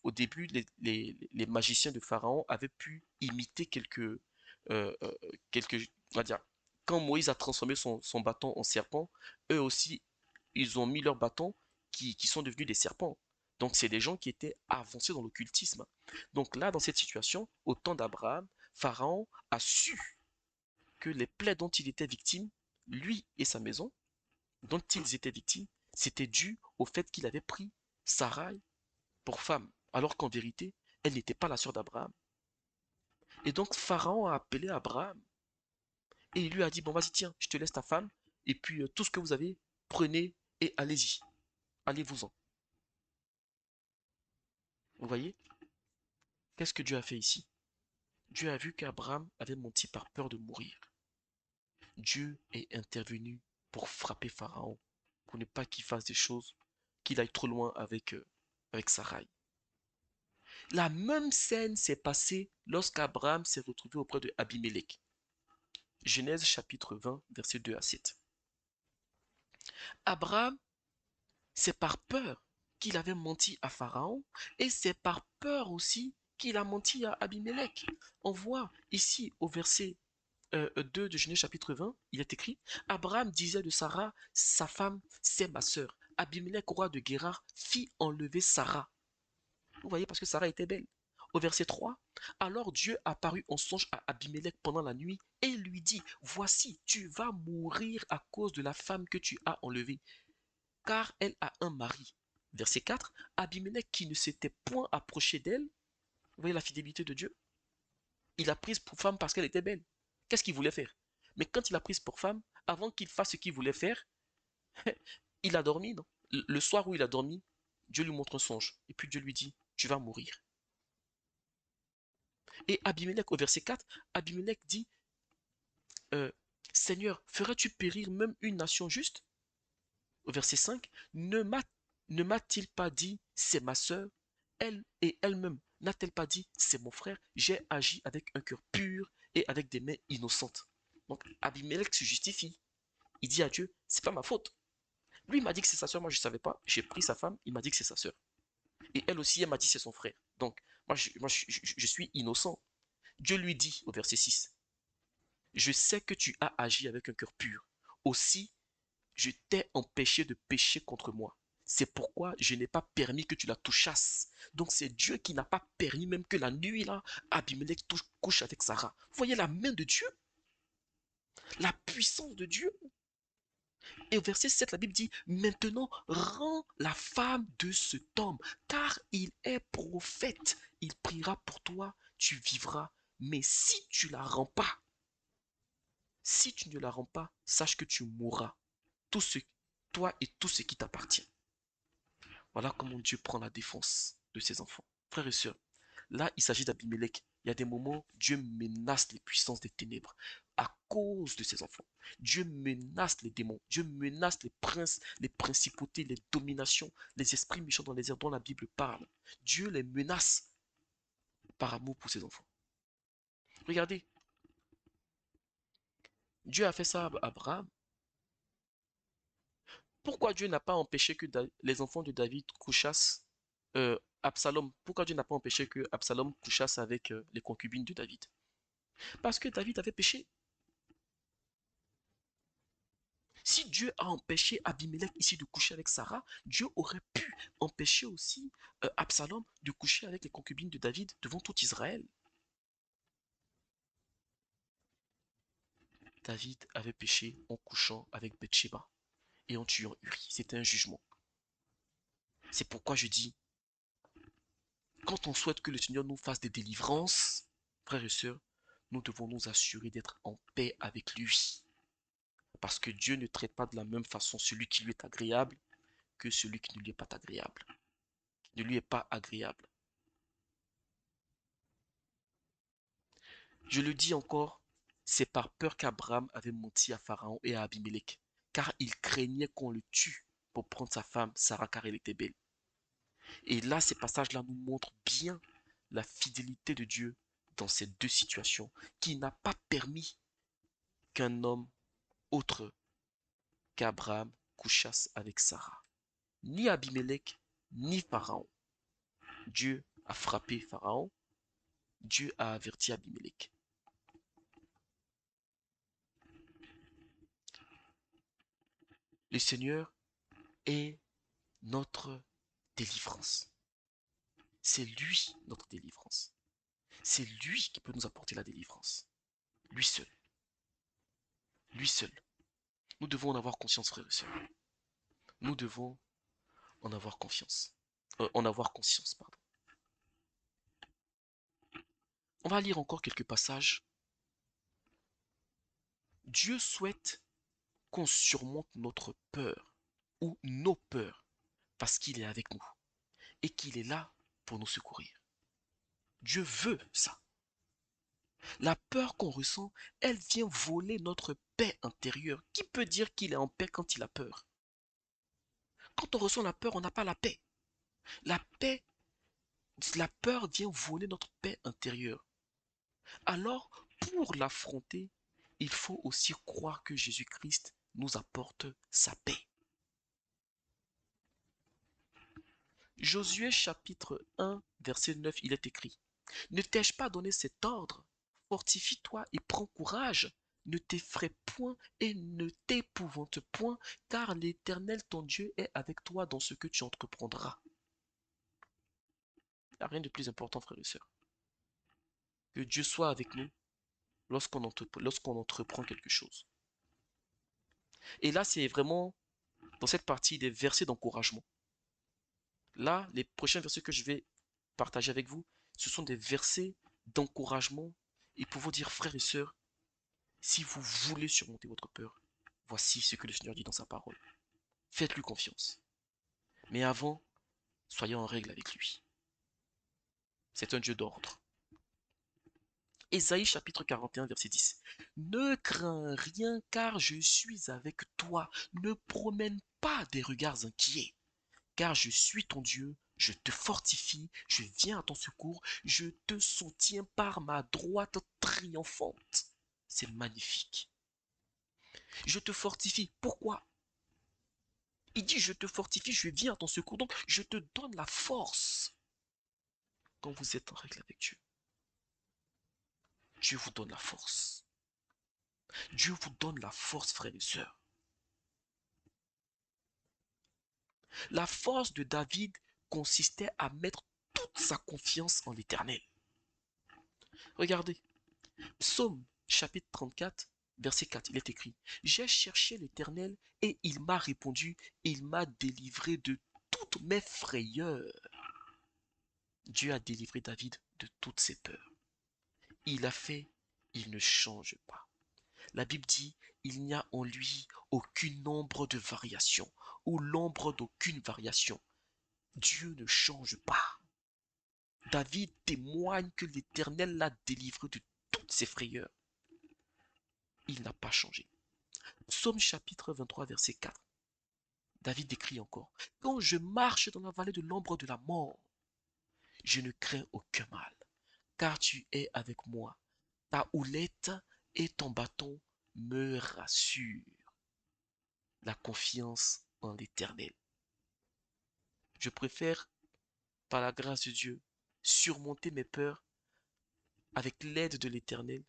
au début, les magiciens de Pharaon avaient pu imiter euh, euh, on va dire, quand Moïse a transformé son bâton en serpent, eux aussi, ils ont mis leurs bâtons qui sont devenus des serpents. Donc c'est des gens qui étaient avancés dans l'occultisme. Donc là, dans cette situation, au temps d'Abraham, Pharaon a su que les plaies dont il était victime, lui et sa maison, dont ils étaient victimes, c'était dû au fait qu'il avait pris Sarai pour femme, alors qu'en vérité, elle n'était pas la sœur d'Abraham. Et donc Pharaon a appelé Abraham et il lui a dit, bon vas-y tiens, je te laisse ta femme, et puis tout ce que vous avez, prenez et allez-y, allez-vous-en. Vous voyez? Qu'est-ce que Dieu a fait ici? Dieu a vu qu'Abraham avait menti par peur de mourir. Dieu est intervenu pour frapper Pharaon, pour ne pas qu'il fasse des choses, qu'il aille trop loin avec Sarai. La même scène s'est passée lorsqu'Abraham s'est retrouvé auprès de Abimelech. Genèse chapitre 20, versets 2 à 7. Abraham, c'est par peur qu'il avait menti à Pharaon et c'est par peur aussi qu'il a menti à Abimelech. On voit ici au verset 2 de Genèse chapitre 20, il est écrit, Abraham disait de Sarah, sa femme, c'est ma sœur. Abimelech, roi de Guérar, fit enlever Sarah. Vous voyez, parce que Sarah était belle. Au verset 3, alors Dieu apparut en songe à Abimelech pendant la nuit et lui dit, voici, tu vas mourir à cause de la femme que tu as enlevée, car elle a un mari. Verset 4, Abimelech qui ne s'était point approché d'elle, vous voyez la fidélité de Dieu, il l'a prise pour femme parce qu'elle était belle. Qu'est-ce qu'il voulait faire? Mais quand il l'a prise pour femme, avant qu'il fasse ce qu'il voulait faire, il a dormi, non? Le soir où il a dormi, Dieu lui montre un songe. Et puis Dieu lui dit, tu vas mourir. Et Abimelech, au verset 4, Abimelech dit, euh, Seigneur, ferais-tu périr même une nation juste? Au verset 5, ne m'a-t-il pas dit, c'est ma sœur, elle et elle-même N'a-t-elle pas dit, c'est mon frère, j'ai agi avec un cœur pur et avec des mains innocentes. Donc Abimelech se justifie. Il dit à Dieu, c'est pas ma faute. Lui, il m'a dit que c'est sa soeur, moi je ne savais pas. J'ai pris sa femme, il m'a dit que c'est sa soeur. Et elle aussi, elle m'a dit que c'est son frère. Donc, je suis innocent. Dieu lui dit au verset 6, je sais que tu as agi avec un cœur pur. Aussi, je t'ai empêché de pécher contre moi. C'est pourquoi je n'ai pas permis que tu la touchasses. Donc c'est Dieu qui n'a pas permis même que la nuit là, Abimelech couche avec Sarah. Vous voyez la main de Dieu, la puissance de Dieu. Et au verset 7, la Bible dit, maintenant rends la femme de cet homme, car il est prophète. Il priera pour toi, tu vivras. Mais si tu ne la rends pas, sache que tu mourras. Tout ce, toi et tout ce qui t'appartient. Voilà comment Dieu prend la défense de ses enfants. Frères et sœurs, là, il s'agit d'Abimelech. Il y a des moments, Dieu menace les puissances des ténèbres à cause de ses enfants. Dieu menace les démons. Dieu menace les princes, les principautés, les dominations, les esprits méchants dans les airs dont la Bible parle. Dieu les menace par amour pour ses enfants. Regardez, Dieu a fait ça à Abraham. Pourquoi Dieu n'a pas empêché que les enfants de David couchassent Absalom? Pourquoi Dieu n'a pas empêché que Absalom couchasse avec les concubines de David? Parce que David avait péché. Si Dieu a empêché Abimelech ici de coucher avec Sarah, Dieu aurait pu empêcher aussi Absalom de coucher avec les concubines de David devant tout Israël. David avait péché en couchant avec Bathsheba et en tuant Uri. C'était un jugement. C'est pourquoi je dis, quand on souhaite que le Seigneur nous fasse des délivrances, frères et sœurs, nous devons nous assurer d'être en paix avec lui. Parce que Dieu ne traite pas de la même façon celui qui lui est agréable que celui qui ne lui est pas agréable. Qui ne lui est pas agréable. Je le dis encore, c'est par peur qu'Abraham avait menti à Pharaon et à Abimelech, car il craignait qu'on le tue pour prendre sa femme Sarah car elle était belle. Et là, ces passages-là nous montrent bien la fidélité de Dieu dans ces deux situations, qui n'a pas permis qu'un homme autre qu'Abraham couchasse avec Sarah. Ni Abimelech, ni Pharaon. Dieu a frappé Pharaon, Dieu a averti Abimelech. Le Seigneur est notre délivrance. C'est lui notre délivrance. C'est lui qui peut nous apporter la délivrance. Lui seul. Lui seul. Nous devons en avoir conscience, frères et sœurs. Nous devons en avoir confiance. En avoir conscience, pardon. On va lire encore quelques passages. Dieu souhaite qu'on surmonte notre peur ou nos peurs parce qu'il est avec nous et qu'il est là pour nous secourir. Dieu veut ça. La peur qu'on ressent, elle vient voler notre paix intérieure. Qui peut dire qu'il est en paix quand il a peur? Quand on ressent la peur, on n'a pas la paix. La paix, la peur vient voler notre paix intérieure. Alors, pour l'affronter, il faut aussi croire que Jésus-Christ nous apporte sa paix. Josué chapitre 1, verset 9, il est écrit, ne t'ai-je pas donné cet ordre? Fortifie-toi et prends courage. Ne t'effraie point et ne t'épouvante point, car l'Éternel ton Dieu est avec toi dans ce que tu entreprendras. Il n'y a rien de plus important, frères et sœurs. Que Dieu soit avec nous lorsqu'on entreprend quelque chose. Et là, c'est vraiment dans cette partie des versets d'encouragement. Là, les prochains versets que je vais partager avec vous, ce sont des versets d'encouragement et pour vous dire, frères et sœurs, si vous voulez surmonter votre peur, voici ce que le Seigneur dit dans sa parole. Faites-lui confiance. Mais avant, soyez en règle avec lui. C'est un Dieu d'ordre. Ésaïe chapitre 41, verset 10. Ne crains rien car je suis avec toi. Ne promène pas des regards inquiets, car je suis ton Dieu. Je te fortifie, je viens à ton secours, je te soutiens par ma droite triomphante. C'est magnifique. Je te fortifie. Pourquoi? Il dit, je te fortifie, je viens à ton secours. Donc, je te donne la force quand vous êtes en règle avec Dieu. Dieu vous donne la force. Dieu vous donne la force, frères et sœurs. La force de David consistait à mettre toute sa confiance en l'Éternel. Regardez, Psaume chapitre 34, verset 4, il est écrit, j'ai cherché l'Éternel et il m'a répondu, il m'a délivré de toutes mes frayeurs. Dieu a délivré David de toutes ses peurs. Il a fait, il ne change pas. La Bible dit, il n'y a en lui aucune ombre de variation ou l'ombre d'aucune variation. Dieu ne change pas. David témoigne que l'Éternel l'a délivré de toutes ses frayeurs. Il n'a pas changé. Psaume chapitre 23, verset 4. David décrit encore, quand je marche dans la vallée de l'ombre de la mort, je ne crains aucun mal, car tu es avec moi. Ta houlette et ton bâton me rassurent. La confiance en l'Éternel. Je préfère, par la grâce de Dieu, surmonter mes peurs avec l'aide de l'Éternel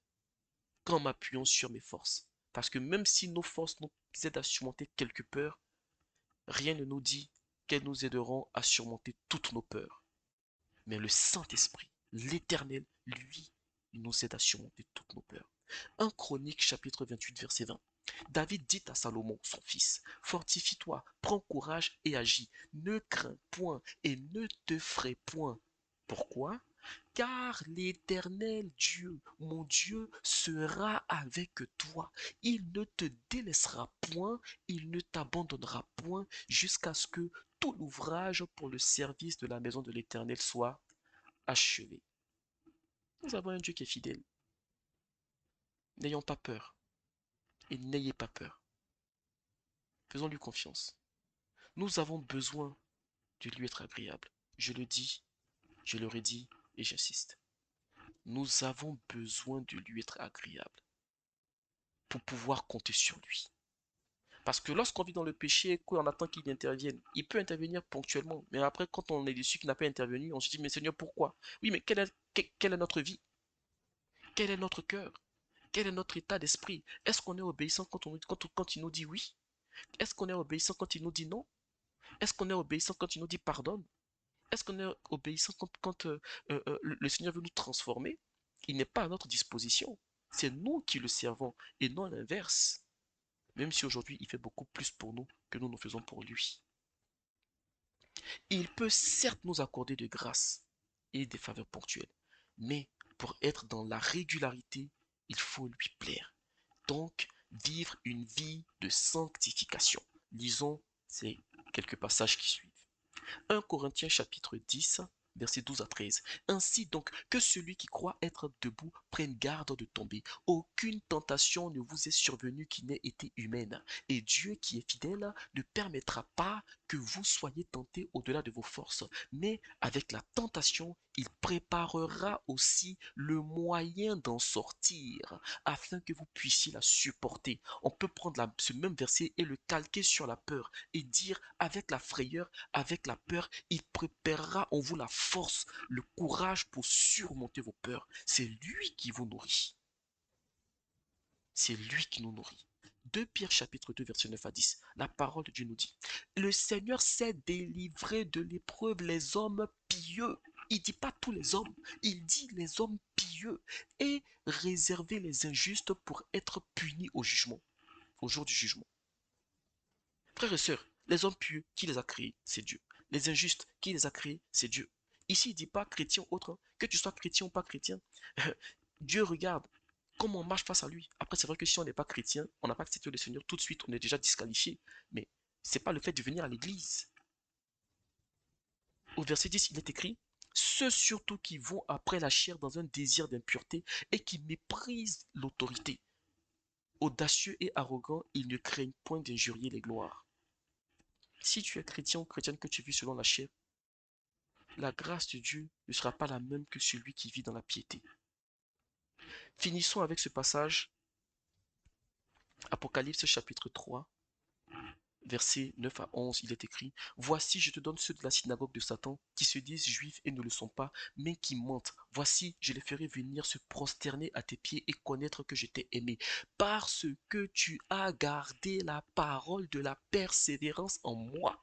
qu'en m'appuyant sur mes forces. Parce que même si nos forces nous aident à surmonter quelques peurs, rien ne nous dit qu'elles nous aideront à surmonter toutes nos peurs. Mais le Saint-Esprit, l'Éternel, lui, il nous aide à surmonter toutes nos peurs. 1 Chronique chapitre 28 verset 20. David dit à Salomon, son fils, fortifie-toi, prends courage et agis. Ne crains point et ne t'effraie point. Pourquoi? Car l'Éternel Dieu, mon Dieu, sera avec toi. Il ne te délaissera point, il ne t'abandonnera point, jusqu'à ce que tout l'ouvrage pour le service de la maison de l'Éternel soit achevé. Nous avons un Dieu qui est fidèle. N'ayons pas peur et n'ayez pas peur. Faisons-lui confiance. Nous avons besoin de lui être agréable. Je le dis, je le redis et j'insiste. Nous avons besoin de lui être agréable pour pouvoir compter sur lui. Parce que lorsqu'on vit dans le péché, qu'on attend qu'il intervienne, il peut intervenir ponctuellement. Mais après, quand on est déçu qu'il n'a pas intervenu, on se dit, mais Seigneur, pourquoi? Oui, mais quelle est notre vie? Quel est notre cœur? Quel est notre état d'esprit? Est-ce qu'on est obéissant quand il nous dit oui? Est-ce qu'on est obéissant quand il nous dit non? Est-ce qu'on est obéissant quand il nous dit pardonne? Est-ce qu'on est obéissant quand le Seigneur veut nous transformer? Il n'est pas à notre disposition. C'est nous qui le servons et non l'inverse. Même si aujourd'hui il fait beaucoup plus pour nous que nous faisons pour lui. Il peut certes nous accorder de grâce et des faveurs ponctuelles, mais pour être dans la régularité, il faut lui plaire. Donc, vivre une vie de sanctification. Lisons ces quelques passages qui suivent. 1 Corinthiens chapitre 10, versets 12 à 13. Ainsi donc, que celui qui croit être debout prenne garde de tomber. Aucune tentation ne vous est survenue qui n'ait été humaine. Et Dieu qui est fidèle ne permettra pas que vous soyez tentés au-delà de vos forces. Mais avec la tentation, il préparera aussi le moyen d'en sortir, afin que vous puissiez la supporter. On peut prendre ce même verset et le calquer sur la peur et dire avec la frayeur, avec la peur, il préparera en vous la force, le courage pour surmonter vos peurs. C'est lui qui vous nourrit. C'est lui qui nous nourrit. 2 Pierre chapitre 2 verset 9 à 10. La parole de Dieu nous dit, le Seigneur sait délivrer de l'épreuve les hommes pieux. Il dit pas tous les hommes, il dit les hommes pieux et réserver les injustes pour être punis au jugement, au jour du jugement. Frères et sœurs, les hommes pieux, qui les a créés? C'est Dieu. Les injustes, qui les a créés? C'est Dieu. Ici, il ne dit pas chrétien ou autre, hein. Que tu sois chrétien ou pas chrétien, Dieu regarde comment on marche face à lui. Après, c'est vrai que si on n'est pas chrétien, on n'a pas accepté le Seigneur tout de suite, on est déjà disqualifié. Mais ce n'est pas le fait de venir à l'église. Au verset 10, il est écrit, ceux surtout qui vont après la chair dans un désir d'impureté et qui méprisent l'autorité. Audacieux et arrogants, ils ne craignent point d'injurier les gloires. Si tu es chrétien ou chrétienne que tu vis selon la chair, la grâce de Dieu ne sera pas la même que celui qui vit dans la piété. Finissons avec ce passage, Apocalypse chapitre 3, versets 9 à 11, il est écrit: Voici, je te donne ceux de la synagogue de Satan, qui se disent juifs et ne le sont pas, mais qui mentent. Voici, je les ferai venir se prosterner à tes pieds et connaître que je t'ai aimé, parce que tu as gardé la parole de la persévérance en moi.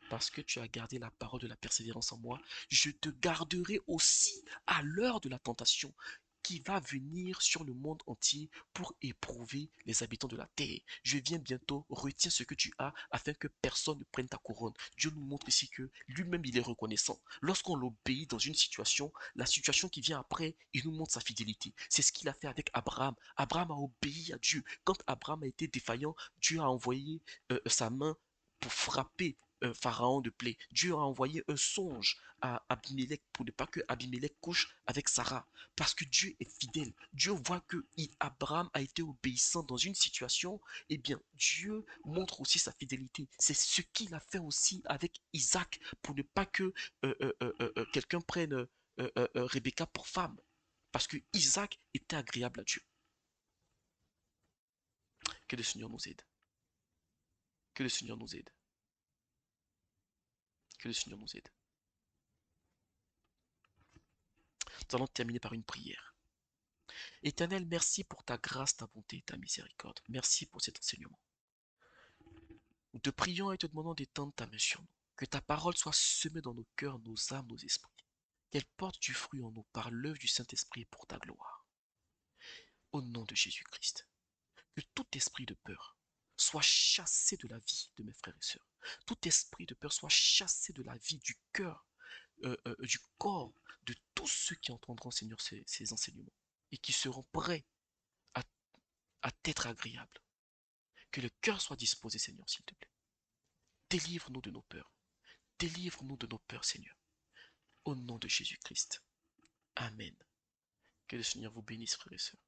Parce que tu as gardé la parole de la persévérance en moi, je te garderai aussi à l'heure de la tentation qui va venir sur le monde entier pour éprouver les habitants de la terre. Je viens bientôt, retiens ce que tu as afin que personne ne prenne ta couronne. Dieu nous montre ici que lui-même il est reconnaissant. Lorsqu'on l'obéit dans une situation, la situation qui vient après, il nous montre sa fidélité. C'est ce qu'il a fait avec Abraham. Abraham a obéi à Dieu. Quand Abraham a été défaillant, Dieu a envoyé sa main pour frapper Pharaon de plaie. Dieu a envoyé un songe à Abimelech pour ne pas que Abimelech couche avec Sarah. Parce que Dieu est fidèle. Dieu voit que Abraham a été obéissant dans une situation. Eh bien, Dieu montre aussi sa fidélité. C'est ce qu'il a fait aussi avec Isaac pour ne pas que quelqu'un prenne Rebecca pour femme. Parce que Isaac était agréable à Dieu. Que le Seigneur nous aide. Que le Seigneur nous aide. Que le Seigneur nous aide. Nous allons terminer par une prière. Éternel, merci pour ta grâce, ta bonté et ta miséricorde. Merci pour cet enseignement. Nous te prions et te demandons d'étendre ta main sur nous. Que ta parole soit semée dans nos cœurs, nos âmes, nos esprits. Qu'elle porte du fruit en nous par l'œuvre du Saint-Esprit pour ta gloire. Au nom de Jésus-Christ. Que tout esprit de peur soit chassé de la vie de mes frères et sœurs. Tout esprit de peur soit chassé de la vie, du cœur, du corps de tous ceux qui entendront, Seigneur, ces enseignements et qui seront prêts à, à t'être agréables. Que le cœur soit disposé, Seigneur, s'il te plaît. Délivre-nous de nos peurs. Délivre-nous de nos peurs, Seigneur. Au nom de Jésus-Christ. Amen. Que le Seigneur vous bénisse, frères et sœurs.